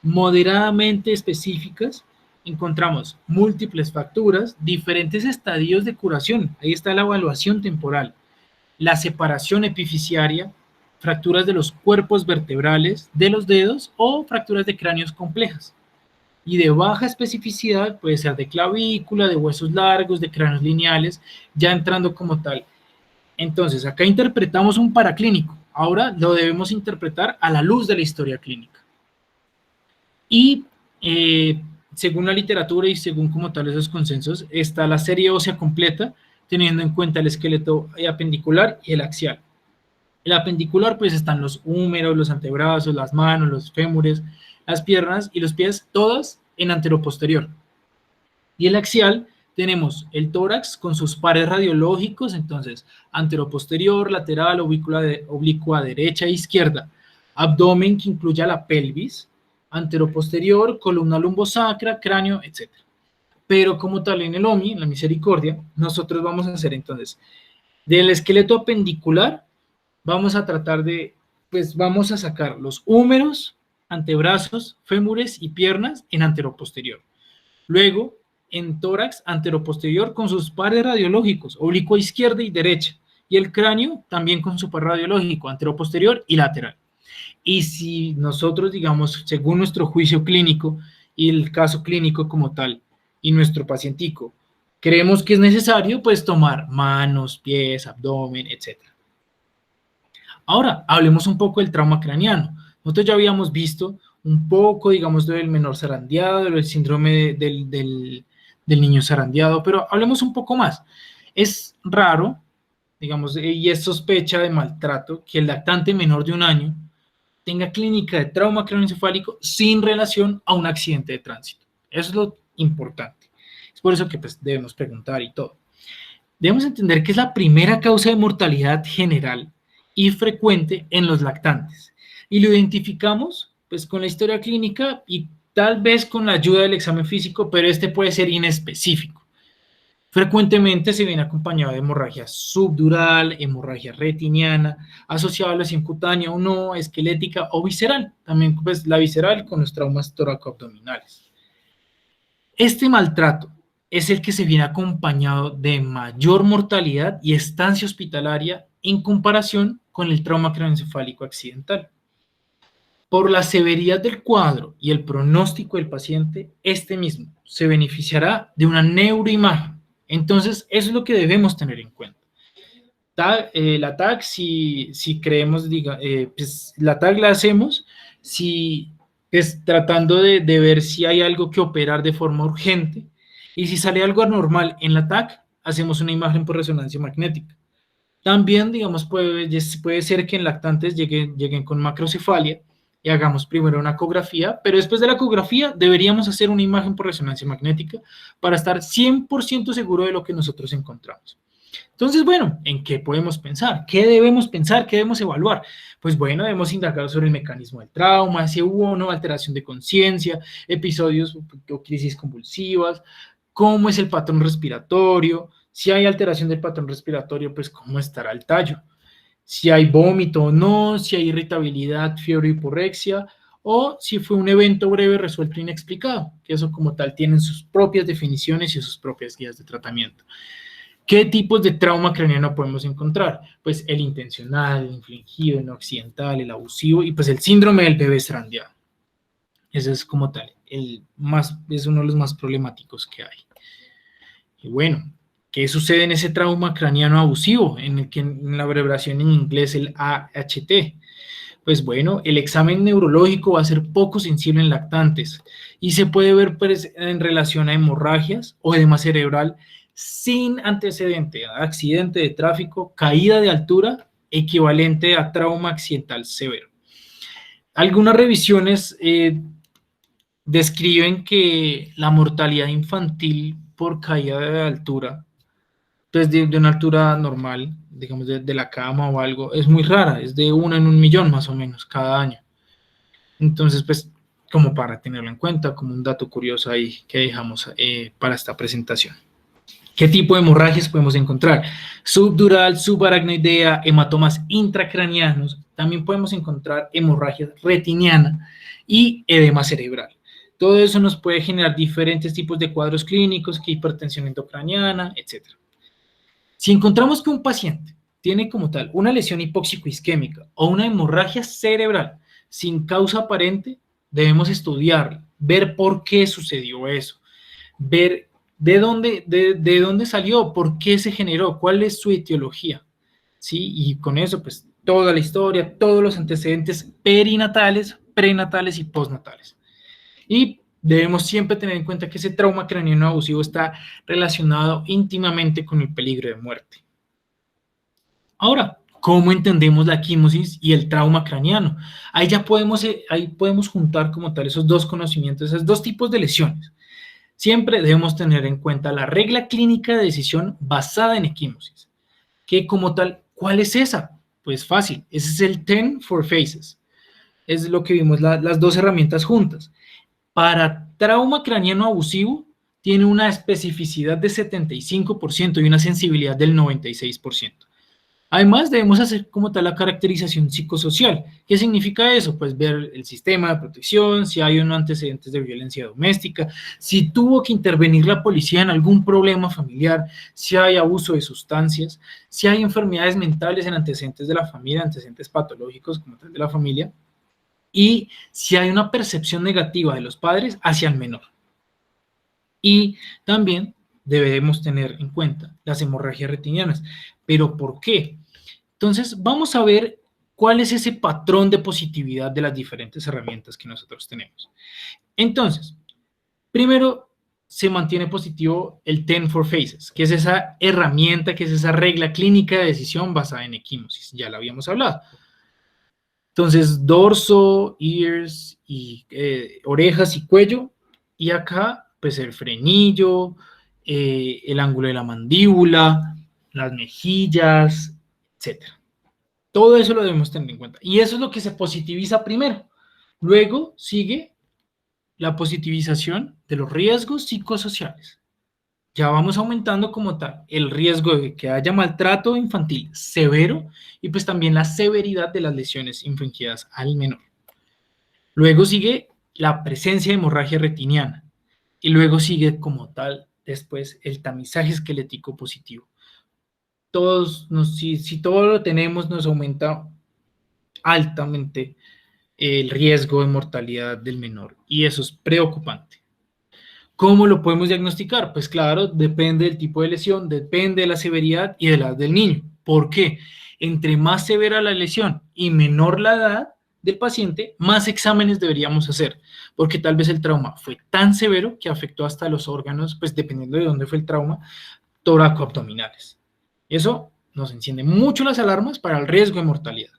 Moderadamente específicas, encontramos múltiples fracturas, diferentes estadios de curación, ahí está la evaluación temporal, la separación epifisiaria, fracturas de los cuerpos vertebrales, de los dedos o fracturas de cráneos complejas. Y de baja especificidad puede ser de clavícula, de huesos largos, de cráneos lineales, ya entrando como tal. Entonces, acá interpretamos un paraclínico, ahora lo debemos interpretar a la luz de la historia clínica. Y según la literatura y según como tal esos consensos, está la serie ósea completa, teniendo en cuenta el esqueleto apendicular y el axial. El apendicular, pues están los húmeros, los antebrazos, las manos, los fémures, las piernas y los pies, todas en anteroposterior. Y el axial, tenemos el tórax con sus pares radiológicos, entonces anteroposterior, lateral, oblicua derecha e izquierda, abdomen que incluya la pelvis, anteroposterior, columna lumbosacra, cráneo, etc. Pero como tal en el OMI, en la misericordia, nosotros vamos a hacer entonces del esqueleto apendicular, vamos a tratar de, pues vamos a sacar los húmeros, antebrazos, fémures y piernas en anteroposterior. Luego, en tórax anteroposterior con sus pares radiológicos, oblicua izquierda y derecha. Y el cráneo también con su par radiológico, anteroposterior y lateral. Y si nosotros, digamos, según nuestro juicio clínico y el caso clínico como tal, y nuestro pacientico, creemos que es necesario, pues tomar manos, pies, abdomen, etc. Ahora, hablemos un poco del trauma craneano. Nosotros ya habíamos visto un poco, digamos, del menor zarandeado, del síndrome del niño zarandeado, pero hablemos un poco más. Es raro, digamos, y es sospecha de maltrato que el lactante menor de 1 año tenga clínica de trauma craneoencefálico sin relación a un accidente de tránsito. Eso es lo importante. Es por eso que pues, debemos preguntar y todo. Debemos entender que es la primera causa de mortalidad general y frecuente en los lactantes. Y lo identificamos pues, con la historia clínica y tal vez con la ayuda del examen físico, pero este puede ser inespecífico. Frecuentemente se viene acompañado de hemorragia subdural, hemorragia retiniana, asociada a la lesión cutánea o no, esquelética o visceral. También pues, la visceral con los traumas toracoabdominales. Este maltrato es el que se viene acompañado de mayor mortalidad y estancia hospitalaria en comparación con el trauma craneoencefálico accidental. Por la severidad del cuadro y el pronóstico del paciente, este mismo se beneficiará de una neuroimagen. Entonces, eso es lo que debemos tener en cuenta. La TAC, si creemos, pues, la TAC la hacemos si, pues, tratando de ver si hay algo que operar de forma urgente, y si sale algo anormal en la TAC, hacemos una imagen por resonancia magnética. También, digamos, puede ser que en lactantes lleguen con macrocefalia y hagamos primero una ecografía, pero después de la ecografía deberíamos hacer una imagen por resonancia magnética para estar 100% seguro de lo que nosotros encontramos. Entonces, bueno, ¿en qué podemos pensar? ¿Qué debemos pensar? ¿Qué debemos evaluar? Pues bueno, debemos indagar sobre el mecanismo del trauma, si hubo o no alteración de conciencia, episodios o crisis convulsivas, cómo es el patrón respiratorio, si hay alteración del patrón respiratorio, pues cómo estará el tallo, si hay vómito o no, si hay irritabilidad, fiebre, hiporexia, o si fue un evento breve resuelto inexplicado, que eso como tal tienen sus propias definiciones y sus propias guías de tratamiento. ¿Qué tipos de trauma craneano podemos encontrar? Pues el intencional, el infligido, el no accidental, el abusivo y pues el síndrome del bebé estrandeado. Ese es como tal, es uno de los más problemáticos que hay. Y bueno, ¿qué sucede en ese trauma craneano abusivo? En el que en la abreviación en inglés el AHT. Pues bueno, el examen neurológico va a ser poco sensible en lactantes y se puede ver pues, en relación a hemorragias o edema cerebral sin antecedente, accidente de tráfico, caída de altura, equivalente a trauma accidental severo. Algunas revisiones describen que la mortalidad infantil por caída de altura, pues de una altura normal, digamos de la cama o algo, es muy rara, es de 1 en 1.000.000 más o menos cada año. Entonces, pues, como para tenerlo en cuenta, como un dato curioso ahí que dejamos para esta presentación. ¿Qué tipo de hemorragias podemos encontrar? Subdural, subaracnoidea, hematomas intracranianos. También podemos encontrar hemorragia retiniana y edema cerebral. Todo eso nos puede generar diferentes tipos de cuadros clínicos, que hipertensión endocraniana, etc. Si encontramos que un paciente tiene como tal una lesión hipóxico-isquémica o una hemorragia cerebral sin causa aparente, debemos estudiar, ver por qué sucedió eso, ver de dónde salió, por qué se generó, cuál es su etiología, ¿sí? Y con eso, pues, toda la historia, todos los antecedentes perinatales, prenatales y postnatales. Y debemos siempre tener en cuenta que ese trauma craneano abusivo está relacionado íntimamente con el peligro de muerte. Ahora, ¿cómo entendemos la equimosis y el trauma craneano? Ahí podemos juntar como tal esos dos conocimientos, esos dos tipos de lesiones. Siempre debemos tener en cuenta la regla clínica de decisión basada en equimosis. Que como tal, ¿cuál es esa? Pues fácil, ese es el 10 for faces. Es lo que vimos, las dos herramientas juntas. Para trauma craneano abusivo, tiene una especificidad de 75% y una sensibilidad del 96%. Además, debemos hacer como tal la caracterización psicosocial. ¿Qué significa eso? Pues ver el sistema de protección, si hay o no antecedentes de violencia doméstica, si tuvo que intervenir la policía en algún problema familiar, si hay abuso de sustancias, si hay enfermedades mentales en antecedentes de la familia, antecedentes patológicos como tal de la familia, y si hay una percepción negativa de los padres hacia el menor. Y también debemos tener en cuenta las hemorragias retinianas. ¿Pero por qué? Entonces, vamos a ver cuál es ese patrón de positividad de las diferentes herramientas que nosotros tenemos. Entonces, primero se mantiene positivo el 10 for faces, que es esa herramienta, que es esa regla clínica de decisión basada en equimosis. Ya la habíamos hablado. Entonces, dorso, ears, y orejas y cuello. Y acá, pues el frenillo, el ángulo de la mandíbula, las mejillas, etcétera. Todo eso lo debemos tener en cuenta. Y eso es lo que se positiviza primero. Luego sigue la positivización de los riesgos psicosociales. ya vamos aumentando como tal el riesgo de que haya maltrato infantil severo y pues también la severidad de las lesiones infligidas al menor. Luego sigue la presencia de hemorragia retiniana y luego sigue como tal después el tamizaje esquelético positivo. Si todo lo tenemos, nos aumenta altamente el riesgo de mortalidad del menor y eso es preocupante. ¿Cómo lo podemos diagnosticar? Pues claro, depende del tipo de lesión, depende de la severidad y de la edad del niño. ¿Por qué? Entre más severa la lesión y menor la edad del paciente, más exámenes deberíamos hacer, porque tal vez el trauma fue tan severo que afectó hasta los órganos, pues dependiendo de dónde fue el trauma, toracoabdominales. Eso nos enciende mucho las alarmas para el riesgo de mortalidad.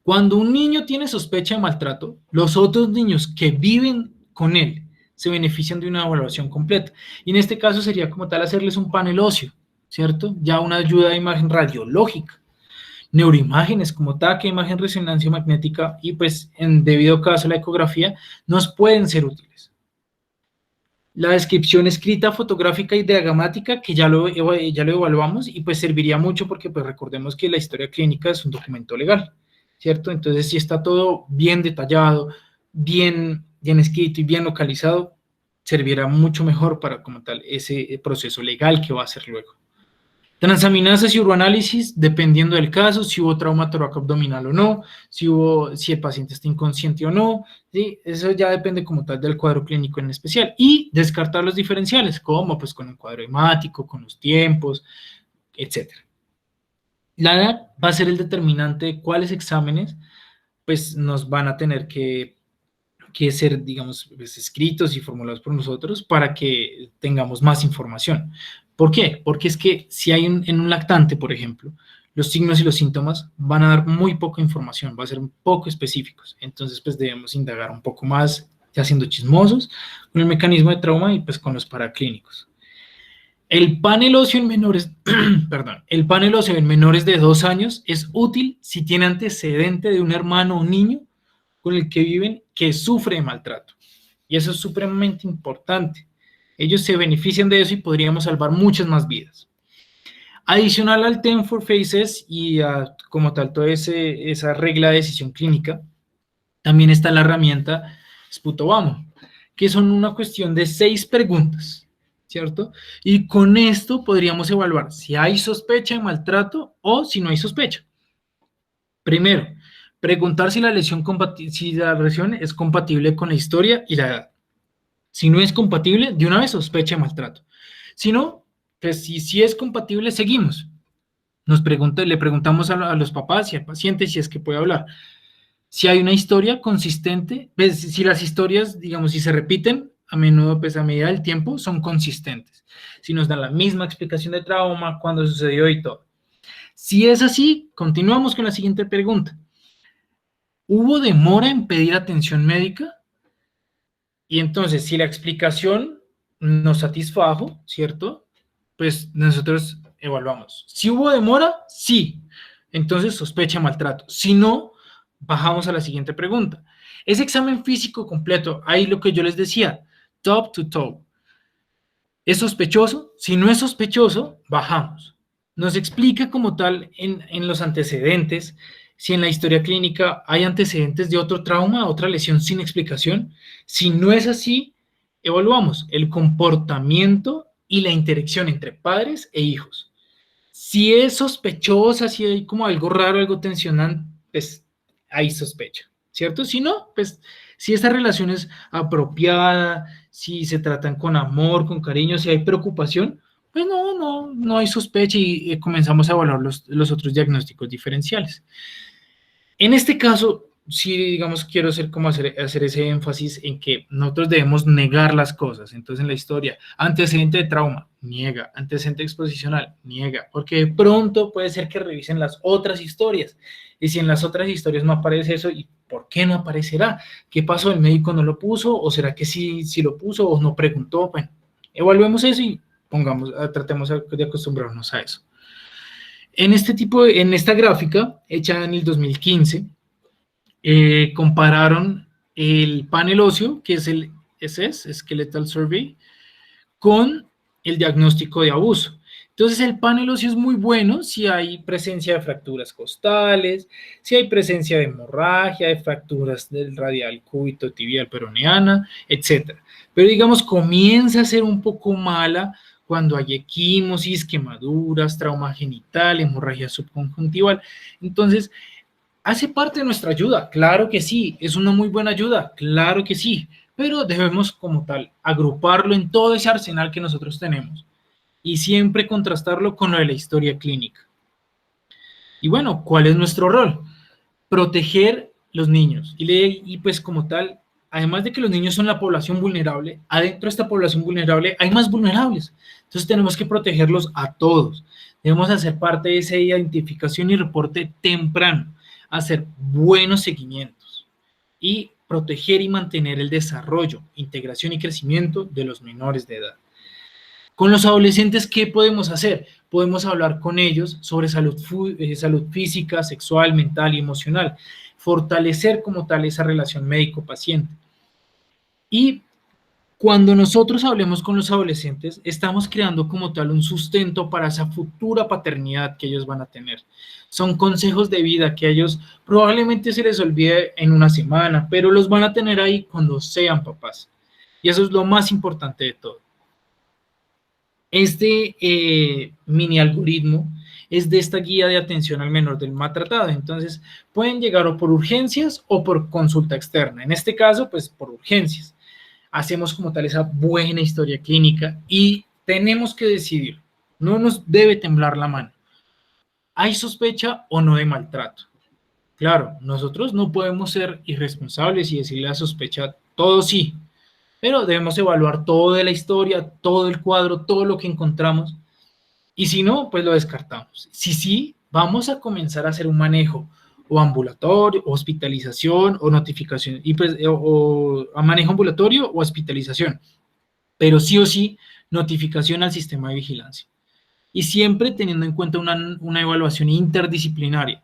Cuando un niño tiene sospecha de maltrato, los otros niños que viven con él se benefician de una evaluación completa. Y en este caso sería como tal hacerles un panel óseo, ¿cierto? Ya una ayuda de imagen radiológica, neuroimágenes como TAC, imagen resonancia magnética y pues en debido caso la ecografía nos pueden ser útiles. La descripción escrita, fotográfica y diagramática, que ya lo evaluamos y pues serviría mucho porque pues recordemos que la historia clínica es un documento legal, ¿cierto? Entonces si está todo bien detallado, bien escrito y bien localizado, servirá mucho mejor para como tal ese proceso legal que va a hacer luego. Transaminasas y uroanálisis, dependiendo del caso, si hubo trauma toracoabdominal o no, si el paciente está inconsciente o no, ¿sí? Eso ya depende como tal del cuadro clínico en especial. Y descartar los diferenciales, como pues con el cuadro hemático, con los tiempos, etc. La edad va a ser el determinante de cuáles exámenes pues nos van a tener que ser, digamos, pues, escritos y formulados por nosotros para que tengamos más información. ¿Por qué? Porque es que si hay en un lactante, por ejemplo, los signos y los síntomas van a dar muy poca información, va a ser un poco específicos. Entonces, pues debemos indagar un poco más, ya siendo chismosos, con el mecanismo de trauma y pues con los paraclínicos. El panel óseo en menores, perdón, el panel óseo en menores de 2 años es útil si tiene antecedente de un hermano o niño con el que viven que sufre de maltrato. Y eso es supremamente importante. Ellos se benefician de eso y podríamos salvar muchas más vidas. Adicional al 10 for Faces y como tal toda esa regla de decisión clínica, también está la herramienta Sputobamo, que son una cuestión de 6 preguntas, ¿cierto? Y con esto podríamos evaluar si hay sospecha de maltrato o si no hay sospecha. Primero, preguntar si la lesión es compatible con la historia y la edad. Si no es compatible, de una vez sospecha de maltrato. Si no, pues si es compatible, seguimos. Le preguntamos a los papás y al paciente si es que puede hablar. Si hay una historia consistente, pues, si las historias, digamos, si se repiten, a menudo, pues a medida del tiempo, son consistentes. Si nos dan la misma explicación de trauma, cuándo sucedió y todo. Si es así, continuamos con la siguiente pregunta. ¿Hubo demora en pedir atención médica? Y entonces, si la explicación nos satisfajo, ¿cierto? Pues nosotros evaluamos. Si hubo demora, sí. Entonces, sospecha maltrato. Si no, bajamos a la siguiente pregunta. Ese examen físico completo, ahí lo que yo les decía, top to toe. ¿Es sospechoso? Si no es sospechoso, bajamos. Nos explica como tal en los antecedentes, si en la historia clínica hay antecedentes de otro trauma, otra lesión sin explicación. Si no es así, evaluamos el comportamiento y la interacción entre padres e hijos. Si es sospechosa, si hay como algo raro, algo tensionante, pues hay sospecha, ¿cierto? Si no, pues si esta relación es apropiada, si se tratan con amor, con cariño, si hay preocupación, pues no hay sospecha y comenzamos a evaluar los otros diagnósticos diferenciales. En este caso, sí, digamos, quiero hacer ese énfasis en que nosotros debemos negar las cosas. Entonces, en la historia, antecedente de trauma, niega, antecedente exposicional, niega, porque de pronto puede ser que revisen las otras historias. Y si en las otras historias no aparece eso, ¿y por qué no aparecerá? ¿Qué pasó? ¿El médico no lo puso? ¿O será que sí lo puso o no preguntó? Bueno, evaluemos eso y tratemos de acostumbrarnos a eso. En esta gráfica, hecha en el 2015, compararon el panel óseo, que es el SS, Skeletal Survey, con el diagnóstico de abuso. Entonces, el panel óseo es muy bueno si hay presencia de fracturas costales, si hay presencia de hemorragia, de fracturas del radial cúbito tibial peroneana, etcétera. Pero digamos, comienza a ser un poco mala cuando hay equimosis, quemaduras, trauma genital, hemorragia subconjuntival. Entonces, ¿hace parte de nuestra ayuda? Claro que sí. ¿Es una muy buena ayuda? Claro que sí. Pero debemos como tal agruparlo en todo ese arsenal que nosotros tenemos y siempre contrastarlo con lo de la historia clínica. Y bueno, ¿cuál es nuestro rol? Proteger los niños. Y pues como tal, además de que los niños son la población vulnerable, adentro de esta población vulnerable hay más vulnerables. Entonces tenemos que protegerlos a todos. Debemos hacer parte de esa identificación y reporte temprano, hacer buenos seguimientos y proteger y mantener el desarrollo, integración y crecimiento de los menores de edad. Con los adolescentes, ¿qué podemos hacer? Podemos hablar con ellos sobre salud física, sexual, mental y emocional, fortalecer como tal esa relación médico-paciente. Y cuando nosotros hablemos con los adolescentes, estamos creando como tal un sustento para esa futura paternidad que ellos van a tener. Son consejos de vida que a ellos probablemente se les olvide en una semana, pero los van a tener ahí cuando sean papás. Y eso es lo más importante de todo. Este mini algoritmo es de esta guía de atención al menor del maltratado. Entonces, pueden llegar o por urgencias o por consulta externa. En este caso, pues por urgencias. Hacemos como tal esa buena historia clínica y tenemos que decidir. No nos debe temblar la mano. ¿Hay sospecha o no de maltrato? Claro, nosotros no podemos ser irresponsables y decirle a sospecha todo sí, pero debemos evaluar toda la historia, todo el cuadro, todo lo que encontramos, y si no, pues lo descartamos. Si sí, vamos a comenzar a hacer un manejo o ambulatorio, hospitalización o notificación, y pues, o a manejo ambulatorio o hospitalización, pero sí o sí, notificación al sistema de vigilancia. Y siempre teniendo en cuenta una evaluación interdisciplinaria.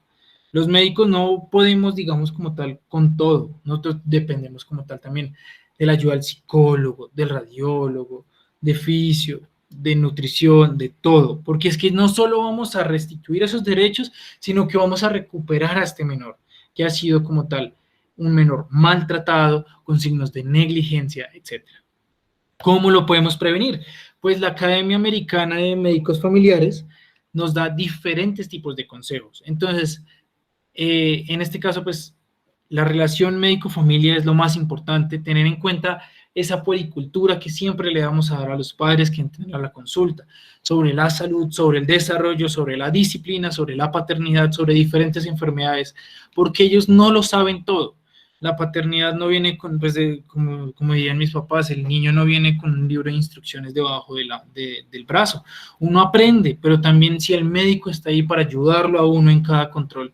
Los médicos no podemos, digamos, como tal, con todo. Nosotros dependemos como tal también de la ayuda del psicólogo, del radiólogo, de fisio, de nutrición, de todo. Porque es que no solo vamos a restituir esos derechos, sino que vamos a recuperar a este menor, que ha sido como tal un menor maltratado, con signos de negligencia, etcétera. ¿Cómo lo podemos prevenir? Pues la Academia Americana de Médicos Familiares nos da diferentes tipos de consejos. Entonces, en este caso, pues la relación médico-familia es lo más importante, tener en cuenta esa puericultura que siempre le vamos a dar a los padres que entren a la consulta, sobre la salud, sobre el desarrollo, sobre la disciplina, sobre la paternidad, sobre diferentes enfermedades, porque ellos no lo saben todo. La paternidad no viene con, pues, como dirían mis papás, el niño no viene con un libro de instrucciones debajo del brazo. Uno aprende, pero también si el médico está ahí para ayudarlo a uno en cada control,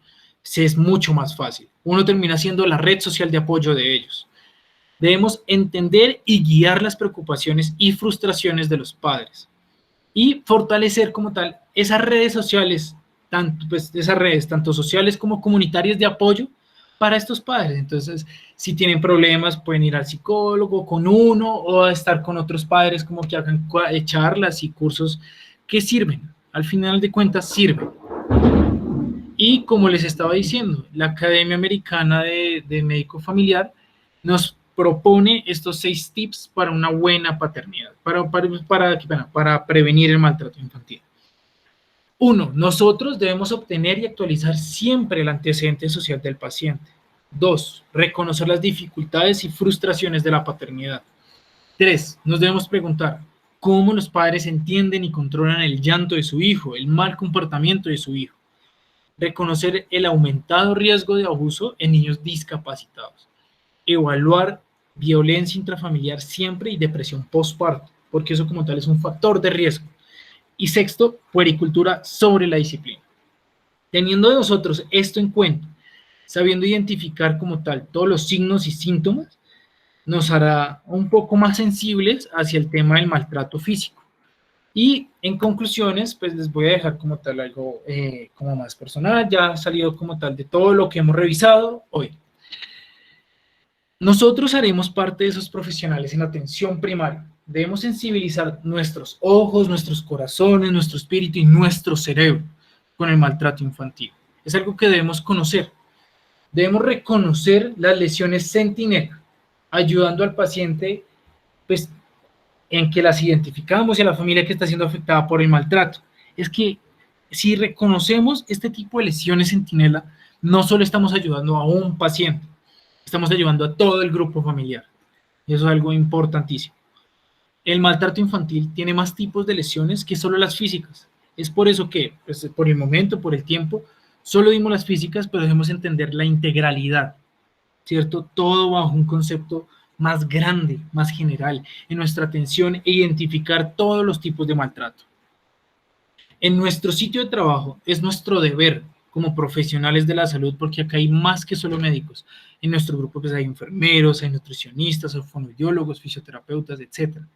es mucho más fácil. Uno termina siendo la red social de apoyo de ellos. Debemos entender y guiar las preocupaciones y frustraciones de los padres y fortalecer como tal esas redes sociales, esas redes tanto sociales como comunitarias de apoyo para estos padres. Entonces, si tienen problemas, pueden ir al psicólogo con uno o a estar con otros padres, como que hagan charlas y cursos que sirven. Al final de cuentas, sirven. Y como les estaba diciendo, la Academia Americana de Médico Familiar nos propone estos 6 tips para una buena paternidad, para prevenir el maltrato infantil. 1. Nosotros debemos obtener y actualizar siempre el antecedente social del paciente. 2. Reconocer las dificultades y frustraciones de la paternidad. 3. Nos debemos preguntar cómo los padres entienden y controlan el llanto de su hijo, el mal comportamiento de su hijo. Reconocer el aumentado riesgo de abuso en niños discapacitados. Evaluar violencia intrafamiliar siempre y depresión postparto, porque eso como tal es un factor de riesgo. Y 6, puericultura sobre la disciplina. Teniendo nosotros esto en cuenta, sabiendo identificar como tal todos los signos y síntomas, nos hará un poco más sensibles hacia el tema del maltrato físico. Y en conclusiones, pues les voy a dejar como tal algo como más personal, ya ha salido como tal de todo lo que hemos revisado hoy. Nosotros haremos parte de esos profesionales en atención primaria. Debemos sensibilizar nuestros ojos, nuestros corazones, nuestro espíritu y nuestro cerebro con el maltrato infantil. Es algo que debemos conocer. Debemos reconocer las lesiones centinela, ayudando al paciente pues, en que las identificamos y a la familia que está siendo afectada por el maltrato. Es que si reconocemos este tipo de lesiones centinela, no solo estamos ayudando a un paciente, estamos ayudando a todo el grupo familiar. Y eso es algo importantísimo. El maltrato infantil tiene más tipos de lesiones que solo las físicas. Es por eso que, pues, por el momento, por el tiempo, solo dimos las físicas, pero debemos entender la integralidad, ¿cierto? Todo bajo un concepto más grande, más general, en nuestra atención e identificar todos los tipos de maltrato. En nuestro sitio de trabajo es nuestro deber como profesionales de la salud, porque acá hay más que solo médicos. En nuestro grupo pues hay enfermeros, hay nutricionistas, hay fonoaudiólogos, fisioterapeutas, etcétera.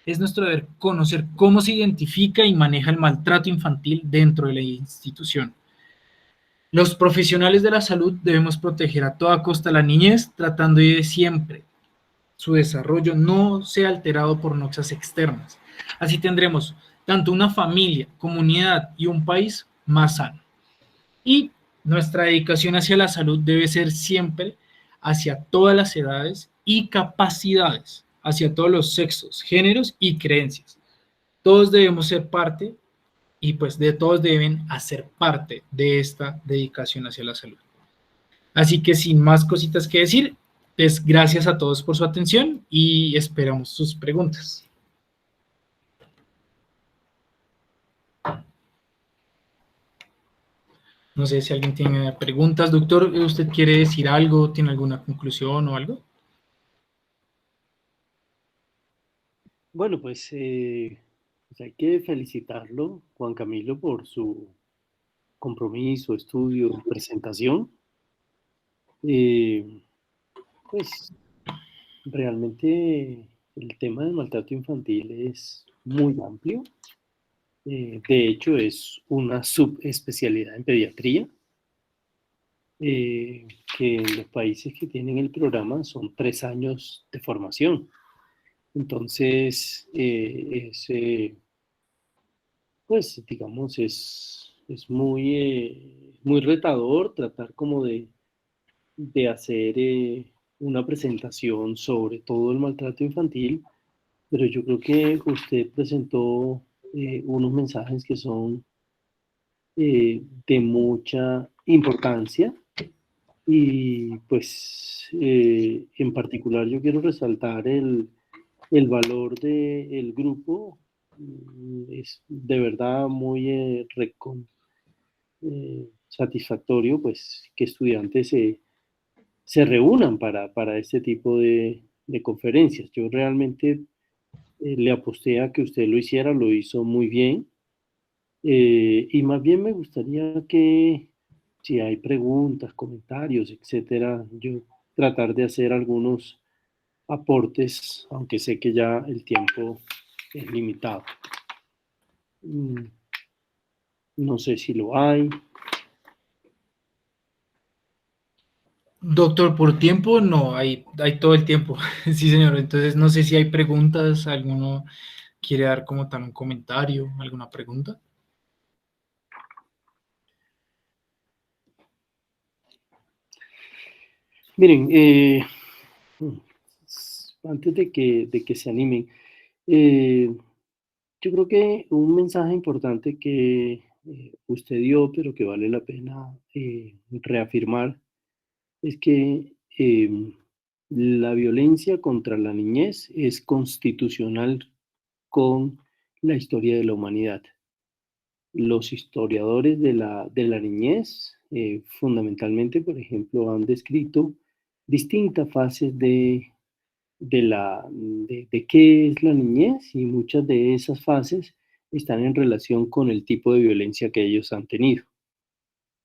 Es nuestro deber conocer cómo se identifica y maneja el maltrato infantil dentro de la institución. Los profesionales de la salud debemos proteger a toda costa la niñez, tratando de siempre su desarrollo no sea alterado por noxas externas. Así tendremos tanto una familia, comunidad y un país más sano. Y nuestra dedicación hacia la salud debe ser siempre hacia todas las edades y capacidades, hacia todos los sexos, géneros y creencias. Todos debemos ser parte y pues de todos deben hacer parte de esta dedicación hacia la salud. Así que sin más cositas que decir, pues gracias a todos por su atención y esperamos sus preguntas. No sé si alguien tiene preguntas. Doctor, ¿usted quiere decir algo? ¿Tiene alguna conclusión o algo? Bueno, pues, pues hay que felicitarlo, Juan Camilo, por su compromiso, estudio y presentación. Eh, pues realmente el tema del maltrato infantil es muy amplio. De hecho, es una subespecialidad en pediatría, que en los países que tienen el programa son 3 años de formación. Entonces, pues digamos, es muy retador tratar como de hacer una presentación sobre todo el maltrato infantil, pero yo creo que usted presentó unos mensajes que son de mucha importancia y pues en particular yo quiero resaltar el valor del grupo. Es de verdad muy satisfactorio pues que estudiantes se reúnan para este tipo de conferencias. Yo realmente le aposté a que usted lo hiciera, lo hizo muy bien. Y más bien me gustaría que si hay preguntas, comentarios, etcétera, yo tratar de hacer algunos aportes, aunque sé que ya el tiempo es limitado. No sé si lo hay. Doctor, por tiempo no, hay todo el tiempo. Sí, señor. Entonces no sé si hay preguntas, alguno quiere dar como tal un comentario, alguna pregunta. Miren, antes de que se animen, yo creo que un mensaje importante que usted dio, pero que vale la pena reafirmar, es que la violencia contra la niñez es constitucional con la historia de la humanidad. Los historiadores de la niñez, fundamentalmente, por ejemplo, han descrito distintas fases de qué es la niñez y muchas de esas fases están en relación con el tipo de violencia que ellos han tenido.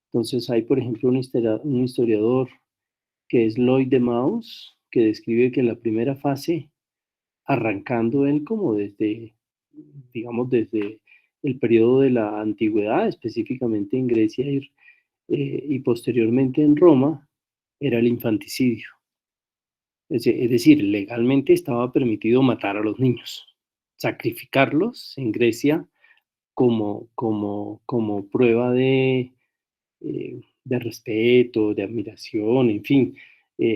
Entonces hay, por ejemplo, un historiador que es Lloyd de Maus, que describe que la primera fase, arrancando él como desde, digamos, desde el periodo de la antigüedad, específicamente en Grecia y posteriormente en Roma, era el infanticidio. Es decir, legalmente estaba permitido matar a los niños, sacrificarlos en Grecia como prueba de respeto, de admiración, en fin,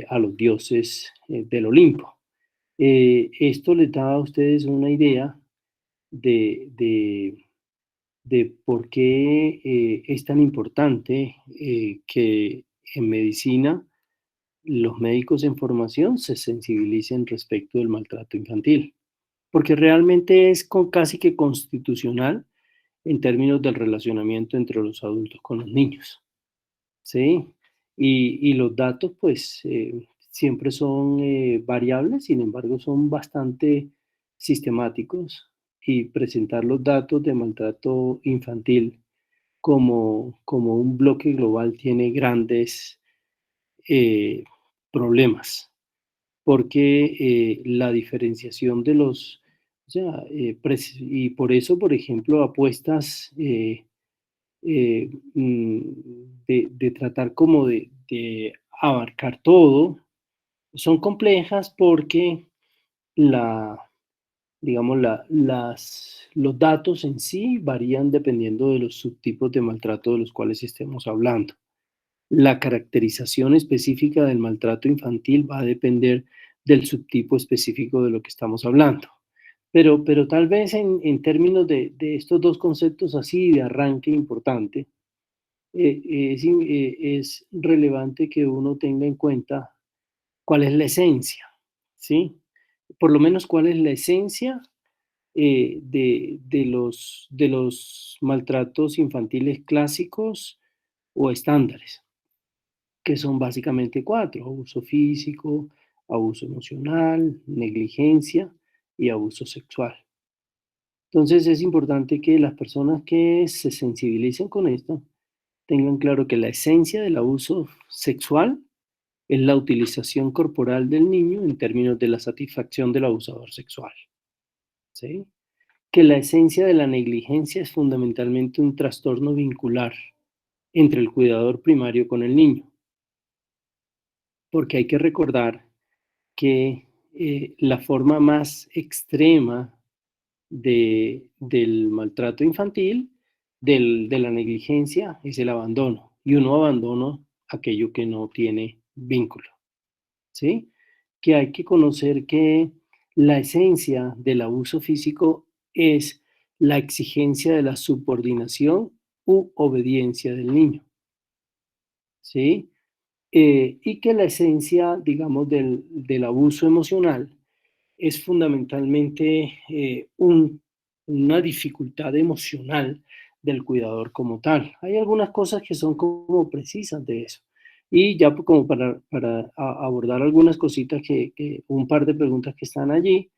a los dioses del Olimpo. Esto les da a ustedes una idea de, de, de por qué es tan importante que en medicina los médicos en formación se sensibilicen respecto del maltrato infantil, porque realmente es casi que constitucional en términos del relacionamiento entre los adultos con los niños, ¿sí? Y los datos, pues, siempre son variables, sin embargo, son bastante sistemáticos y presentar los datos de maltrato infantil como un bloque global tiene grandes eh, problemas, porque la diferenciación de los, o sea, y por eso, por ejemplo, apuestas mm, de tratar como de abarcar todo, son complejas porque la, digamos, los datos en sí varían dependiendo de los subtipos de maltrato de los cuales estemos hablando. La caracterización específica del maltrato infantil va a depender del subtipo específico de lo que estamos hablando. Pero tal vez en términos de estos dos conceptos así de arranque importante, es relevante que uno tenga en cuenta cuál es la esencia, ¿sí? Por lo menos cuál es la esencia de los maltratos infantiles clásicos o estándares, que son básicamente cuatro: abuso físico, abuso emocional, negligencia y abuso sexual. Entonces es importante que las personas que se sensibilicen con esto tengan claro que la esencia del abuso sexual es la utilización corporal del niño en términos de la satisfacción del abusador sexual, ¿sí? Que la esencia de la negligencia es fundamentalmente un trastorno vincular entre el cuidador primario con el niño, porque hay que recordar que la forma más extrema del maltrato infantil, de la negligencia, es el abandono. Y uno abandona aquello que no tiene vínculo, ¿sí? Que hay que conocer que la esencia del abuso físico es la exigencia de la subordinación u obediencia del niño, ¿sí? Y que la esencia, digamos, del abuso emocional es fundamentalmente una dificultad emocional del cuidador como tal. Hay algunas cosas que son como precisas de eso. Y ya como para abordar algunas cositas un par de preguntas que están allí.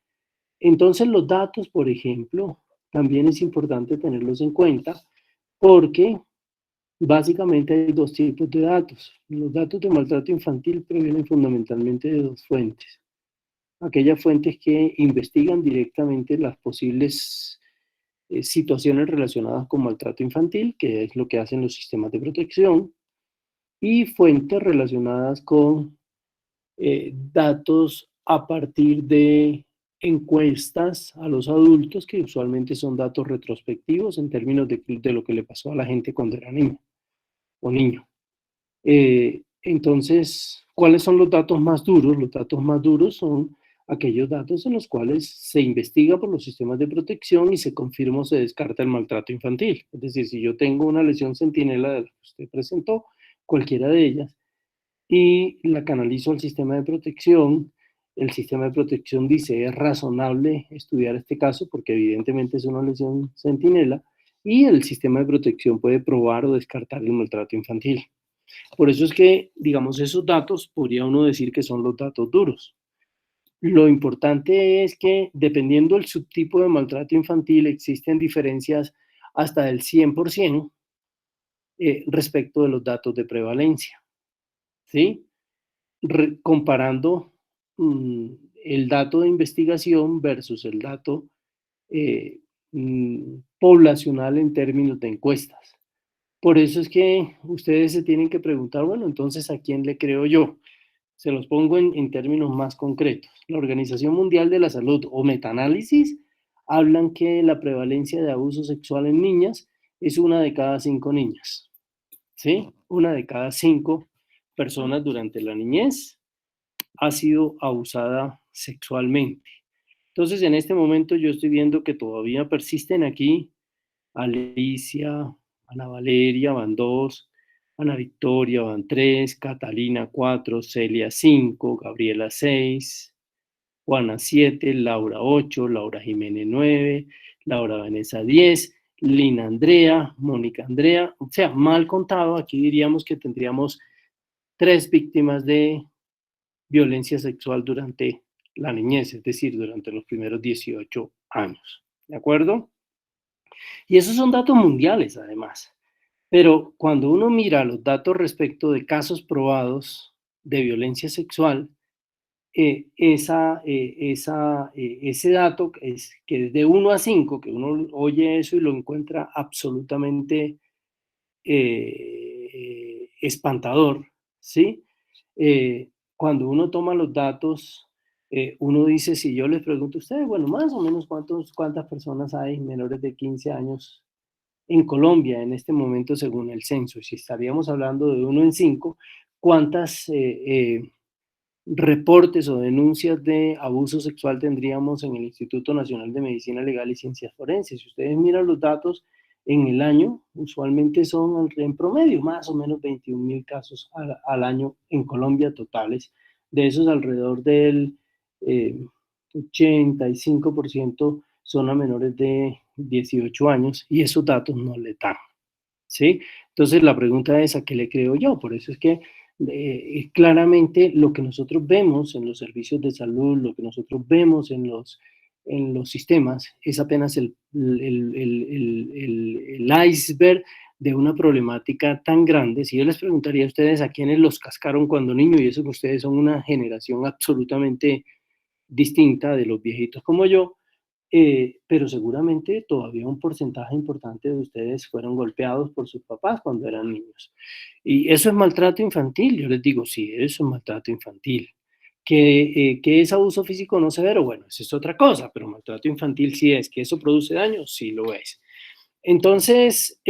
Entonces los datos, por ejemplo, también es importante tenerlos en cuenta porque básicamente hay dos tipos de datos. Los datos de maltrato infantil provienen fundamentalmente de dos fuentes: aquellas fuentes que investigan directamente las posibles situaciones relacionadas con maltrato infantil, que es lo que hacen los sistemas de protección, y fuentes relacionadas con datos a partir de encuestas a los adultos, que usualmente son datos retrospectivos en términos de lo que le pasó a la gente cuando era niño o niño. Entonces, ¿cuáles son los datos más duros? Los datos más duros son aquellos datos en los cuales se investiga por los sistemas de protección y se confirma o se descarta el maltrato infantil. Es decir, si yo tengo una lesión centinela de la que usted presentó, cualquiera de ellas, y la canalizo al sistema de protección, el sistema de protección dice: es razonable estudiar este caso porque evidentemente es una lesión centinela, y el sistema de protección puede probar o descartar el maltrato infantil. Por eso es que, digamos, esos datos podría uno decir que son los datos duros. Lo importante es que, dependiendo del subtipo de maltrato infantil, existen diferencias hasta del 100% respecto de los datos de prevalencia, ¿sí? Comparando el dato de investigación versus el dato eh, poblacional en términos de encuestas. Por eso es que ustedes se tienen que preguntar, bueno, entonces, ¿a quién le creo yo? Se los pongo en términos más concretos. La Organización Mundial de la Salud o metaanálisis hablan que la prevalencia de abuso sexual en niñas es 1 de cada 5 niñas, ¿sí? 1 de cada 5 personas durante la niñez ha sido abusada sexualmente. Entonces, en este momento yo estoy viendo que todavía persisten aquí Alicia, Ana Valeria van 2, Ana Victoria van 3, Catalina 4, Celia 5, Gabriela 6, Juana 7, Laura 8, Laura Jiménez 9, Laura Vanessa 10, Lina Andrea, Mónica Andrea, o sea, mal contado, aquí diríamos que tendríamos 3 víctimas de violencia sexual durante la niñez, es decir, durante los primeros 18 años. ¿De acuerdo? Y esos son datos mundiales, además. Pero cuando uno mira los datos respecto de casos probados de violencia sexual, ese dato es que es de 1 a 5, que uno oye eso y lo encuentra absolutamente espantador, ¿sí? Cuando uno toma los datos, uno dice, si yo les pregunto a ustedes, bueno, más o menos cuántas personas hay menores de 15 años en Colombia en este momento según el censo, si estaríamos hablando de 1 en 5, ¿cuántas reportes o denuncias de abuso sexual tendríamos en el Instituto Nacional de Medicina Legal y Ciencias Forenses? Si ustedes miran los datos en el año, usualmente son en promedio más o menos 21.000 casos al año en Colombia totales. De esos alrededor del 85% son a menores de 18 años y esos datos no le dan, ¿sí? Entonces la pregunta es, ¿a qué le creo yo? Por eso es que claramente lo que nosotros vemos en los servicios de salud, lo que nosotros vemos en los sistemas, es apenas el iceberg de una problemática tan grande. Si yo les preguntaría a ustedes a quiénes los cascaron cuando niños, y eso que ustedes son una generación absolutamente distinta de los viejitos como yo, pero seguramente todavía un porcentaje importante de ustedes fueron golpeados por sus papás cuando eran niños. Y eso es maltrato infantil. Yo les digo, sí, eso es maltrato infantil. Que es abuso físico no severo, bueno, eso es otra cosa, pero maltrato infantil sí es. ¿Que eso produce daño? Sí lo es. Entonces,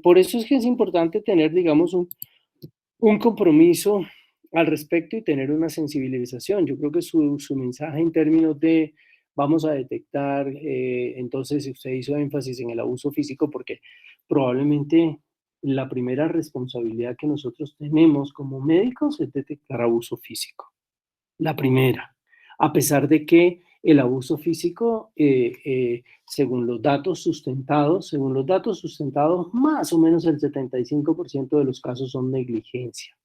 por eso es que es importante tener, digamos, un compromiso al respecto y tener una sensibilización. Yo creo que su mensaje en términos de vamos a detectar, entonces usted hizo énfasis en el abuso físico porque probablemente la primera responsabilidad que nosotros tenemos como médicos es detectar abuso físico. La primera, a pesar de que el abuso físico, según los datos sustentados, más o menos el 75% de los casos son negligencia.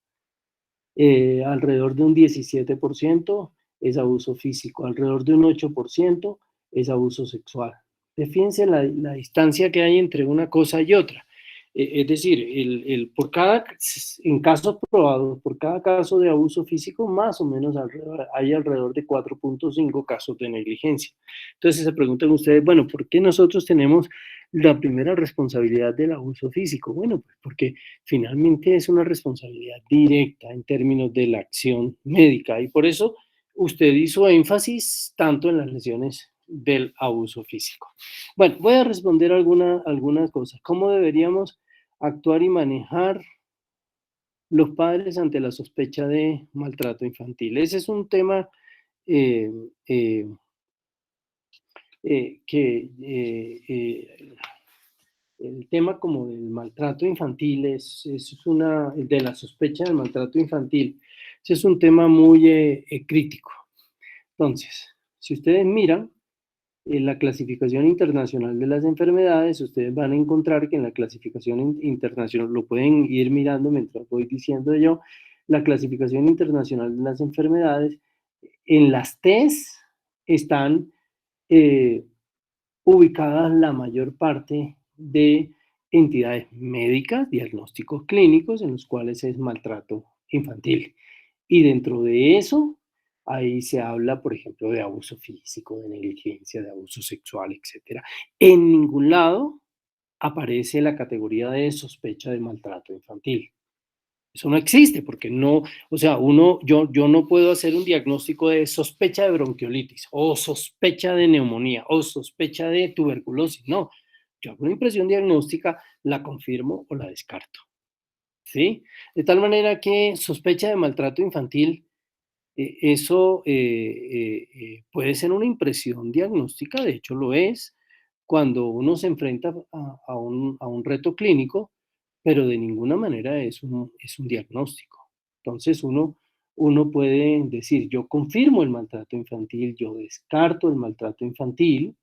Alrededor de un 17% es abuso físico, alrededor de un 8% es abuso sexual. Fíjense la distancia que hay entre una cosa y otra. Es decir, en casos probados, por cada caso de abuso físico, más o menos hay alrededor de 4.5 casos de negligencia. Entonces se preguntan ustedes, bueno, ¿por qué nosotros tenemos la primera responsabilidad del abuso físico? Bueno, pues porque finalmente es una responsabilidad directa en términos de la acción médica y por eso usted hizo énfasis tanto en las lesiones del abuso físico. Bueno, voy a responder algunas cosas. ¿Cómo deberíamos actuar y manejar los padres ante la sospecha de maltrato infantil? Ese es un tema eh, eh, que el tema como del maltrato infantil de la sospecha del maltrato infantil, ese es un tema muy crítico. Entonces, si ustedes miran en la clasificación internacional de las enfermedades, ustedes van a encontrar que en la clasificación internacional, lo pueden ir mirando mientras voy diciendo yo, la clasificación internacional de las enfermedades, en las T's están ubicadas la mayor parte de entidades médicas, diagnósticos clínicos en los cuales es maltrato infantil. Y dentro de eso, ahí se habla, por ejemplo, de abuso físico, de negligencia, de abuso sexual, etc. En ningún lado aparece la categoría de sospecha de maltrato infantil. Eso no existe porque no, o sea, yo no puedo hacer un diagnóstico de sospecha de bronquiolitis o sospecha de neumonía o sospecha de tuberculosis. No, yo hago una impresión diagnóstica, la confirmo o la descarto. ¿Sí? De tal manera que sospecha de maltrato infantil, eso puede ser una impresión diagnóstica, de hecho lo es, cuando uno se enfrenta a un reto clínico, pero de ninguna manera es un diagnóstico. Entonces uno puede decir, yo confirmo el maltrato infantil, yo descarto el maltrato infantil,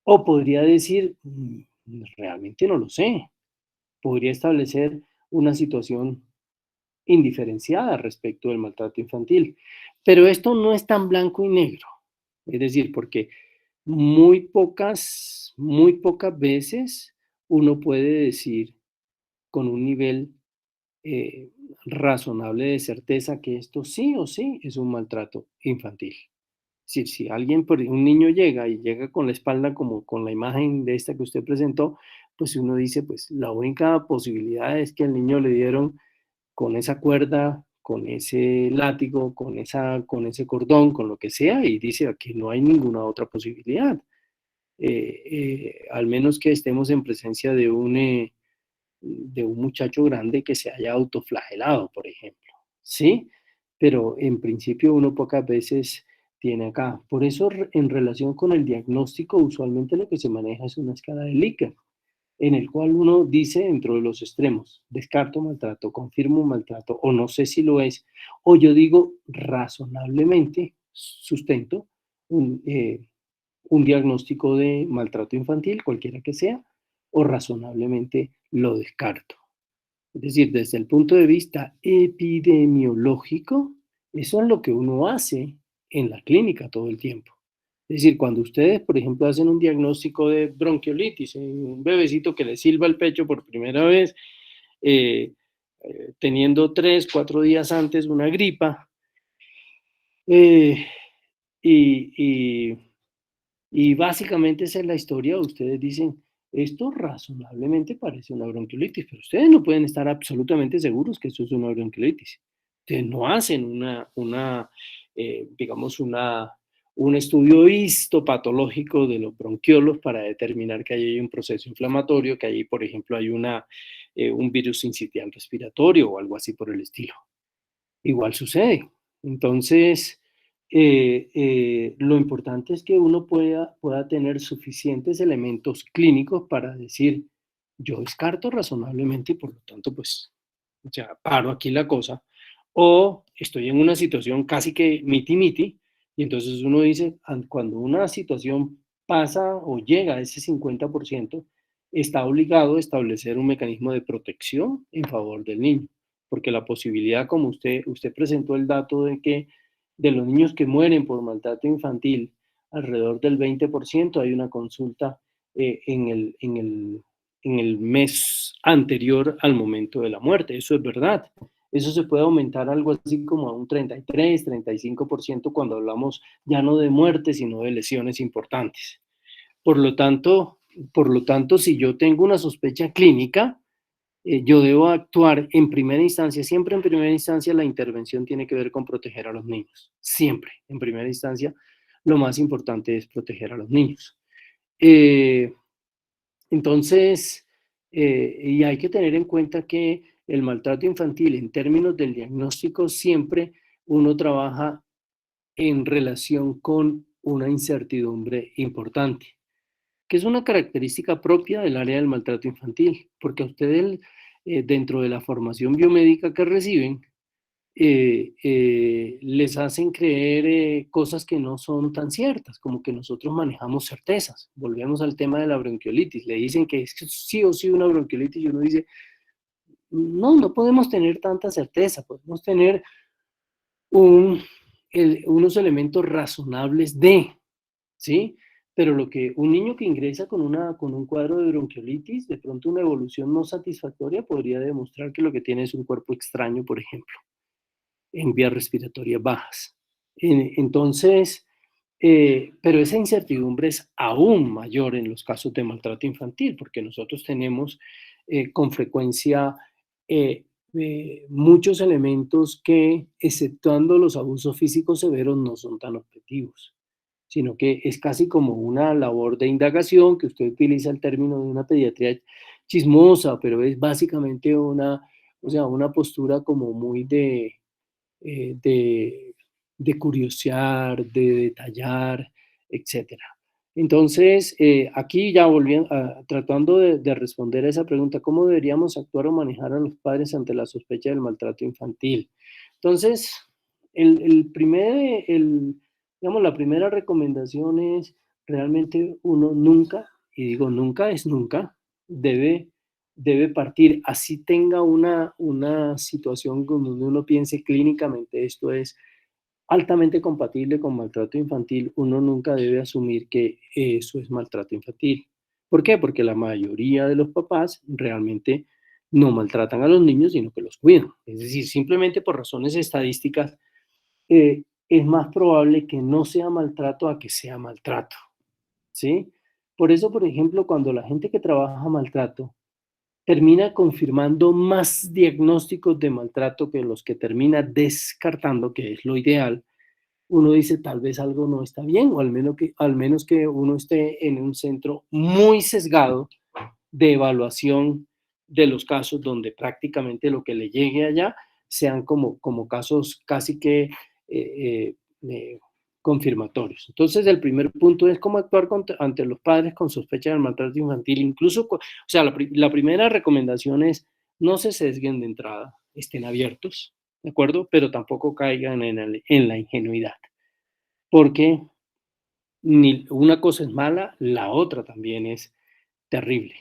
o podría decir, realmente no lo sé, podría establecer una situación indiferenciada respecto del maltrato infantil. Pero esto no es tan blanco y negro, es decir, porque muy pocas veces uno puede decir con un nivel eh, razonable de certeza que esto sí o sí es un maltrato infantil. Si alguien, un niño llega y llega con la espalda como con la imagen de esta que usted presentó, pues uno dice, pues la única posibilidad es que al niño le dieron con esa cuerda, con ese látigo, con ese cordón, con lo que sea, y dice aquí no hay ninguna otra posibilidad. Al menos que estemos en presencia de un muchacho grande que se haya autoflagelado, por ejemplo. ¿Sí? Pero en principio uno pocas veces tiene acá. Por eso, en relación con el diagnóstico, usualmente lo que se maneja es una escala de Likert en el cual uno dice dentro de los extremos, descarto maltrato, confirmo maltrato, o no sé si lo es, o yo digo razonablemente, sustento un diagnóstico de maltrato infantil, cualquiera que sea, o razonablemente lo descarto. Es decir, desde el punto de vista epidemiológico, eso es lo que uno hace en la clínica todo el tiempo. Es decir, cuando ustedes, por ejemplo, hacen un diagnóstico de bronquiolitis en un bebecito que le silba el pecho por primera vez, eh, teniendo 3, 4 días antes una gripa, eh, y, y, y básicamente esa es la historia. Ustedes dicen, esto razonablemente parece una bronquiolitis, pero ustedes no pueden estar absolutamente seguros que eso es una bronquiolitis. Ustedes no hacen digamos, un estudio histopatológico de los bronquiolos para determinar que ahí hay un proceso inflamatorio, que ahí, por ejemplo, hay un virus sincitial respiratorio o algo así por el estilo. Igual sucede. Entonces, lo importante es que uno pueda tener suficientes elementos clínicos para decir, yo descarto razonablemente y por lo tanto, pues, ya paro aquí la cosa. O estoy en una situación casi que miti-miti y entonces uno dice, cuando una situación pasa o llega a ese 50%, está obligado a establecer un mecanismo de protección en favor del niño, porque la posibilidad, como usted presentó el dato de que de los niños que mueren por maltrato infantil, alrededor del 20% hay una consulta en el mes anterior al momento de la muerte. Eso es verdad. Eso se puede aumentar algo así como a un 33, 35% cuando hablamos ya no de muerte, sino de lesiones importantes. Por lo tanto, si yo tengo una sospecha clínica, yo debo actuar en primera instancia. Siempre en primera instancia la intervención tiene que ver con proteger a los niños. Siempre, en primera instancia, lo más importante es proteger a los niños. Entonces, y hay que tener en cuenta que el maltrato infantil, en términos del diagnóstico, siempre uno trabaja en relación con una incertidumbre importante, que es una característica propia del área del maltrato infantil, porque a ustedes, dentro de la formación biomédica que reciben, les hacen creer cosas que no son tan ciertas, como que nosotros manejamos certezas. Volvemos al tema de la bronquiolitis. Le dicen que es sí o sí una bronquiolitis y uno dice, no, no podemos tener tanta certeza, podemos tener unos elementos razonables de, ¿sí? Pero lo que un niño que ingresa con un cuadro de bronquiolitis, de pronto una evolución no satisfactoria podría demostrar que lo que tiene es un cuerpo extraño, por ejemplo, en vías respiratorias bajas. Entonces, pero esa incertidumbre es aún mayor en los casos de maltrato infantil, porque nosotros tenemos con frecuencia muchos elementos que, exceptuando los abusos físicos severos, no son tan objetivos, sino que es casi como una labor de indagación, que usted utiliza el término de una pediatría chismosa, pero es básicamente o sea, una postura como muy eh, de, de curiosear, de detallar, etcétera. Entonces, aquí ya volviendo, tratando de responder a esa pregunta, ¿cómo deberíamos actuar o manejar a los padres ante la sospecha del maltrato infantil? Entonces, digamos, la primera recomendación es realmente uno nunca, y digo nunca es nunca, debe partir, así tenga una situación donde uno piense clínicamente esto es altamente compatible con maltrato infantil, uno nunca debe asumir que eso es maltrato infantil. ¿Por qué? Porque la mayoría de los papás realmente no maltratan a los niños, sino que los cuidan. Es decir, simplemente por razones estadísticas, es más probable que no sea maltrato a que sea maltrato, ¿sí? Por eso, por ejemplo, cuando la gente que trabaja maltrato termina confirmando más diagnósticos de maltrato que los que termina descartando, que es lo ideal, uno dice tal vez algo no está bien, o al menos que uno esté en un centro muy sesgado de evaluación de los casos donde prácticamente lo que le llegue allá sean como casos casi que eh, eh, confirmatorios. Entonces, el primer punto es cómo actuar ante los padres con sospecha del maltrato infantil. Incluso, o sea, la primera recomendación es no se sesguen de entrada, estén abiertos, ¿de acuerdo? Pero tampoco caigan en la ingenuidad, porque ni una cosa es mala, la otra también es terrible.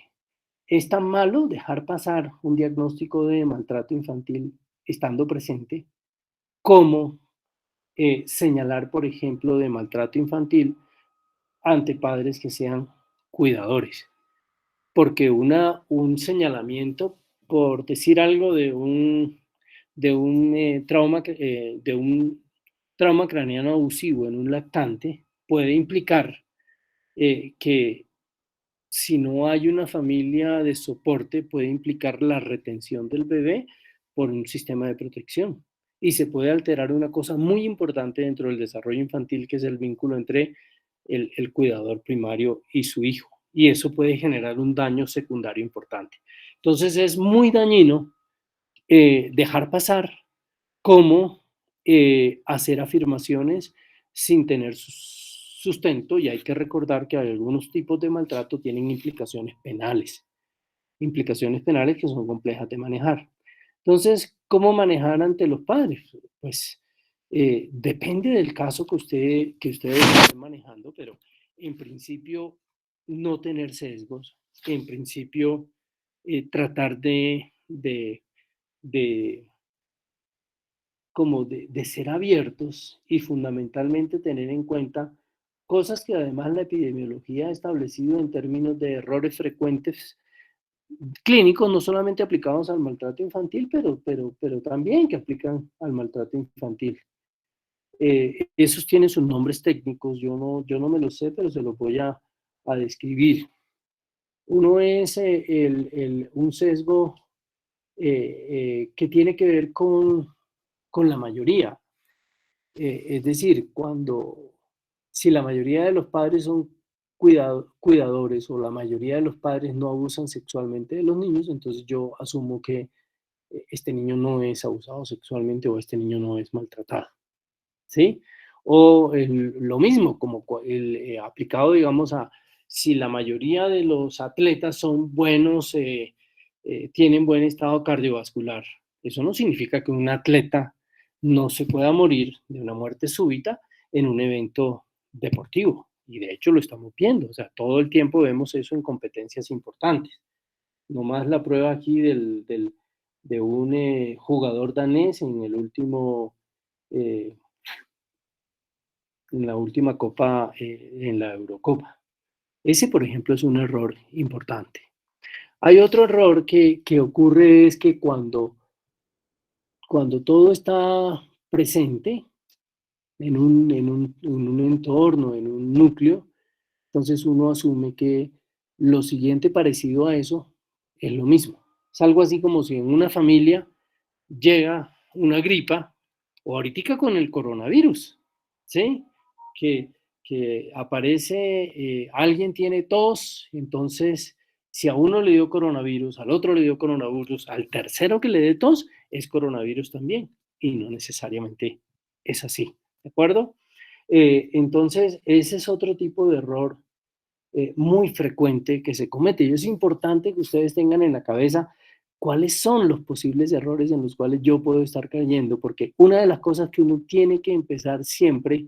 Es tan malo dejar pasar un diagnóstico de maltrato infantil estando presente como señalar, por ejemplo, de maltrato infantil ante padres que sean cuidadores. Porque un señalamiento por decir algo de un trauma craneano abusivo en un lactante puede implicar que si no hay una familia de soporte, puede implicar la retención del bebé por un sistema de protección. Y se puede alterar una cosa muy importante dentro del desarrollo infantil, que es el vínculo entre el cuidador primario y su hijo. Y eso puede generar un daño secundario importante. Entonces es muy dañino dejar pasar cómo hacer afirmaciones sin tener sustento, y hay que recordar que algunos tipos de maltrato tienen implicaciones penales que son complejas de manejar. Entonces, ¿cómo manejar ante los padres? Pues depende del caso que ustedes estén manejando, pero en principio no tener sesgos, en principio tratar de como de ser abiertos y fundamentalmente tener en cuenta cosas que además la epidemiología ha establecido en términos de errores frecuentes clínicos, no solamente aplicados al maltrato infantil, pero también que aplican al maltrato infantil. Esos tienen sus nombres técnicos, yo no me los sé, pero se los voy a describir. Uno es un sesgo que tiene que ver con la mayoría. Es decir, si la mayoría de los padres son cuidadores o la mayoría de los padres no abusan sexualmente de los niños, entonces yo asumo que este niño no es abusado sexualmente o este niño no es maltratado, ¿sí? O lo mismo, como aplicado, digamos, a si la mayoría de los atletas son buenos, tienen buen estado cardiovascular. Eso no significa que un atleta no se pueda morir de una muerte súbita en un evento deportivo. Y de hecho lo estamos viendo, o sea, todo el tiempo vemos eso en competencias importantes. No más la prueba aquí de un jugador danés eh, en la última copa, en la Eurocopa. Ese, por ejemplo, es un error importante. Hay otro error que ocurre es que cuando todo está presente en un entorno, en un núcleo, entonces uno asume que lo siguiente parecido a eso es lo mismo. Es algo así como si en una familia llega una gripa, o ahorita con el coronavirus, ¿sí? Que, que aparece, alguien tiene tos, entonces si a uno le dio coronavirus, al otro le dio coronavirus, al tercero que le dé tos, es coronavirus también, y no necesariamente es así, ¿de acuerdo? Entonces, ese es otro tipo de error muy frecuente que se comete. Y es importante que ustedes tengan en la cabeza cuáles son los posibles errores en los cuales yo puedo estar cayendo, porque una de las cosas que uno tiene que empezar siempre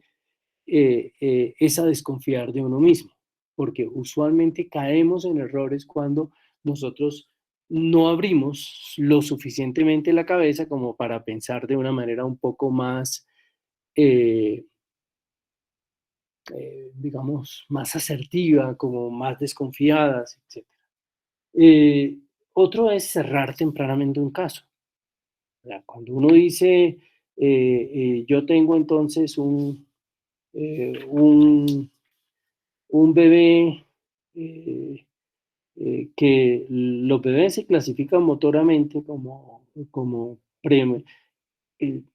es a desconfiar de uno mismo, porque usualmente caemos en errores cuando nosotros no abrimos lo suficientemente la cabeza como para pensar de una manera un poco más, eh, digamos, más asertiva, como más desconfiadas, etc. Eh, Otro es cerrar tempranamente un caso. O sea, cuando uno dice, yo tengo entonces eh, un, un bebé, eh, que los bebés se clasifican motoramente como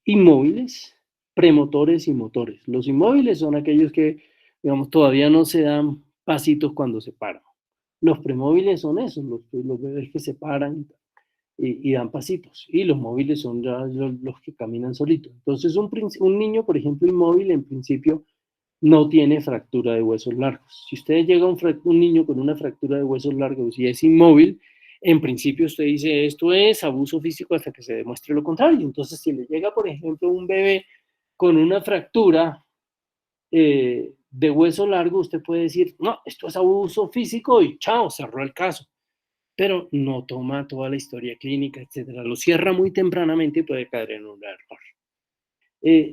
inmóviles, premotores y motores. Los inmóviles son aquellos que, digamos, todavía no se dan pasitos cuando se paran. Los premóviles son esos, los bebés que se paran y dan pasitos. Y los móviles son ya los que caminan solitos. Entonces, un niño, por ejemplo, inmóvil, en principio, no tiene fractura de huesos largos. Si usted llega a un niño con una fractura de huesos largos y es inmóvil, en principio usted dice, esto es abuso físico hasta que se demuestre lo contrario. Entonces, si le llega, por ejemplo, un bebé con una fractura de hueso largo, usted puede decir, no, esto es abuso físico y chao, cerró el caso. Pero no toma toda la historia clínica, etcétera. Lo cierra muy tempranamente y puede caer en un error.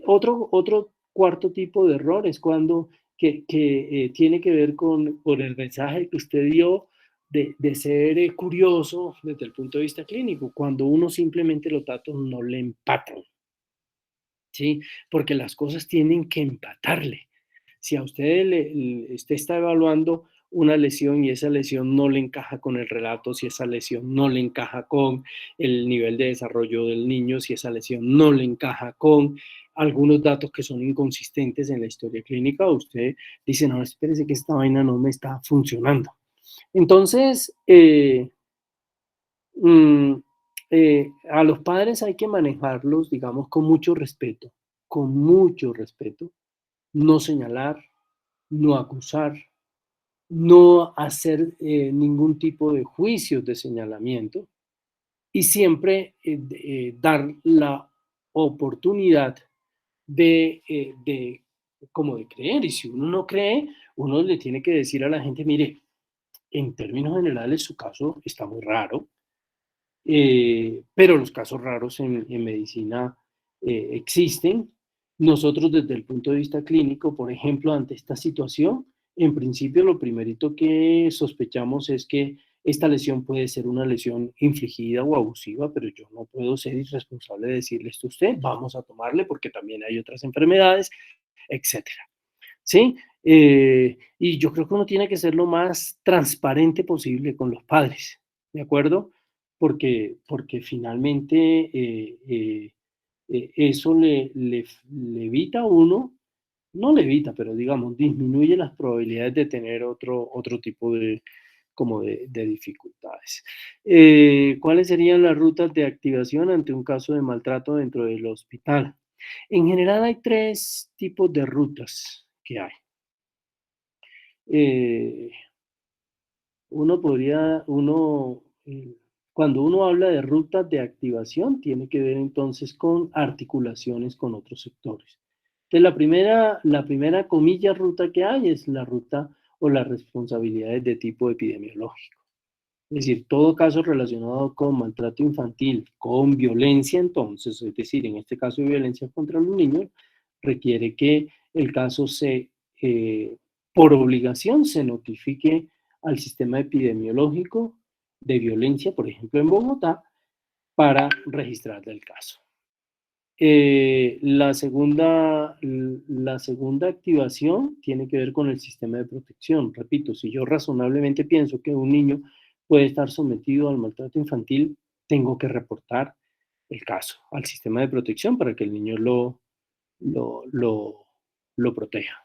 Otro cuarto tipo de error es cuando tiene que ver con el mensaje que usted dio de ser curioso desde el punto de vista clínico, cuando uno simplemente los datos no le empatan, ¿sí? Porque las cosas tienen que empatarle. Si a usted usted está evaluando una lesión y esa lesión no le encaja con el relato, si esa lesión no le encaja con el nivel de desarrollo del niño, si esa lesión no le encaja con algunos datos que son inconsistentes en la historia clínica, usted dice, no, espérese que esta vaina no me está funcionando. Entonces, mm, a los padres hay que manejarlos, digamos, con mucho respeto, no señalar, no acusar, no hacer ningún tipo de juicios de señalamiento y siempre dar la oportunidad de como de creer. Y si uno no cree, uno le tiene que decir a la gente, mire, en términos generales su caso está muy raro, pero los casos raros en medicina existen. Nosotros desde el punto de vista clínico, por ejemplo, ante esta situación, en principio lo primerito que sospechamos es que esta lesión puede ser una lesión infligida o abusiva, pero yo no puedo ser irresponsable de decirle esto a usted, vamos a tomarle porque también hay otras enfermedades, etcétera. ¿Sí? Y yo creo que uno tiene que ser lo más transparente posible con los padres, ¿de acuerdo? Porque finalmente eso le evita a uno, no le evita, pero digamos, disminuye las probabilidades de tener otro tipo de dificultades. ¿Cuáles serían las rutas de activación ante un caso de maltrato dentro del hospital? En general hay tres tipos de rutas que hay. Eh, cuando uno habla de rutas de activación, tiene que ver entonces con articulaciones con otros sectores. Entonces, la primera comilla ruta que hay es la ruta o las responsabilidades de tipo epidemiológico. Es decir, todo caso relacionado con maltrato infantil, con violencia, entonces, es decir, en este caso de violencia contra los niños, requiere que el caso eh, por obligación, se notifique al sistema epidemiológico de violencia, por ejemplo, en Bogotá, para registrar el caso. La segunda activación tiene que ver con el sistema de protección. Repito, si yo razonablemente pienso que un niño puede estar sometido al maltrato infantil, tengo que reportar. el caso al sistema de protección para que el niño lo proteja.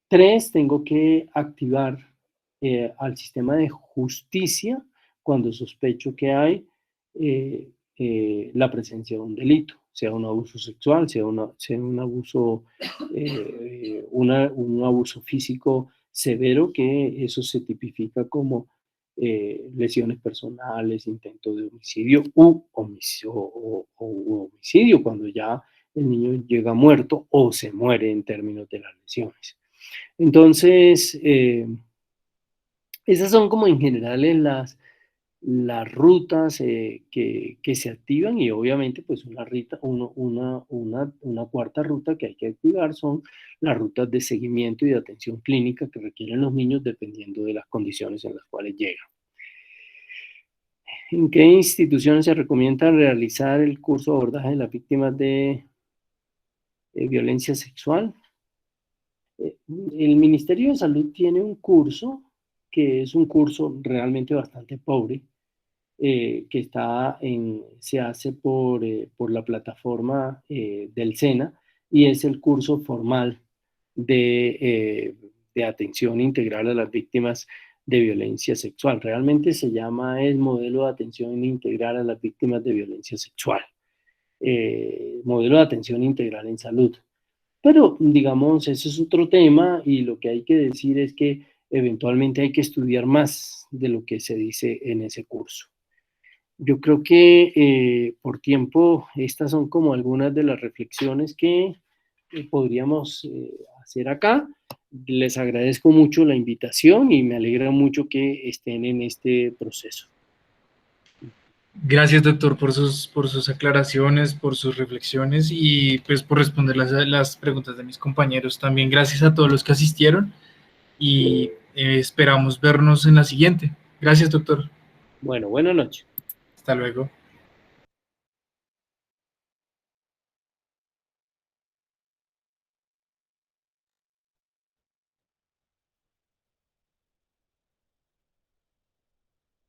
3, tengo que activar al sistema de justicia cuando sospecho que hay la presencia de un delito, sea un abuso sexual, sea un abuso, un abuso físico severo, que eso se tipifica como lesiones personales, intento de homicidio u homicidio, cuando ya el niño llega muerto o se muere en términos de las lesiones. Entonces, esas son como en general las rutas que se activan, y obviamente pues una cuarta ruta que hay que activar son las rutas de seguimiento y de atención clínica que requieren los niños dependiendo de las condiciones en las cuales llegan. ¿En qué instituciones se recomienda realizar el curso de abordaje de las víctimas de violencia sexual? El Ministerio de Salud tiene un curso que es un curso realmente bastante pobre, que se hace por la plataforma del SENA, y es el curso formal de atención integral a las víctimas de violencia sexual. Realmente se llama el modelo de atención integral a las víctimas de violencia sexual, modelo de atención integral en salud. Pero, digamos, ese es otro tema, y lo que hay que decir es que eventualmente hay que estudiar más de lo que se dice en ese curso. Yo creo que por tiempo estas son como algunas de las reflexiones que podríamos hacer acá. Les agradezco mucho la invitación y me alegra mucho que estén en este proceso. Gracias, doctor, por sus aclaraciones, por sus reflexiones y pues por responder las preguntas de mis compañeros. También gracias a todos los que asistieron y esperamos vernos en la siguiente. Gracias, doctor. Bueno, buenas noches. Hasta luego.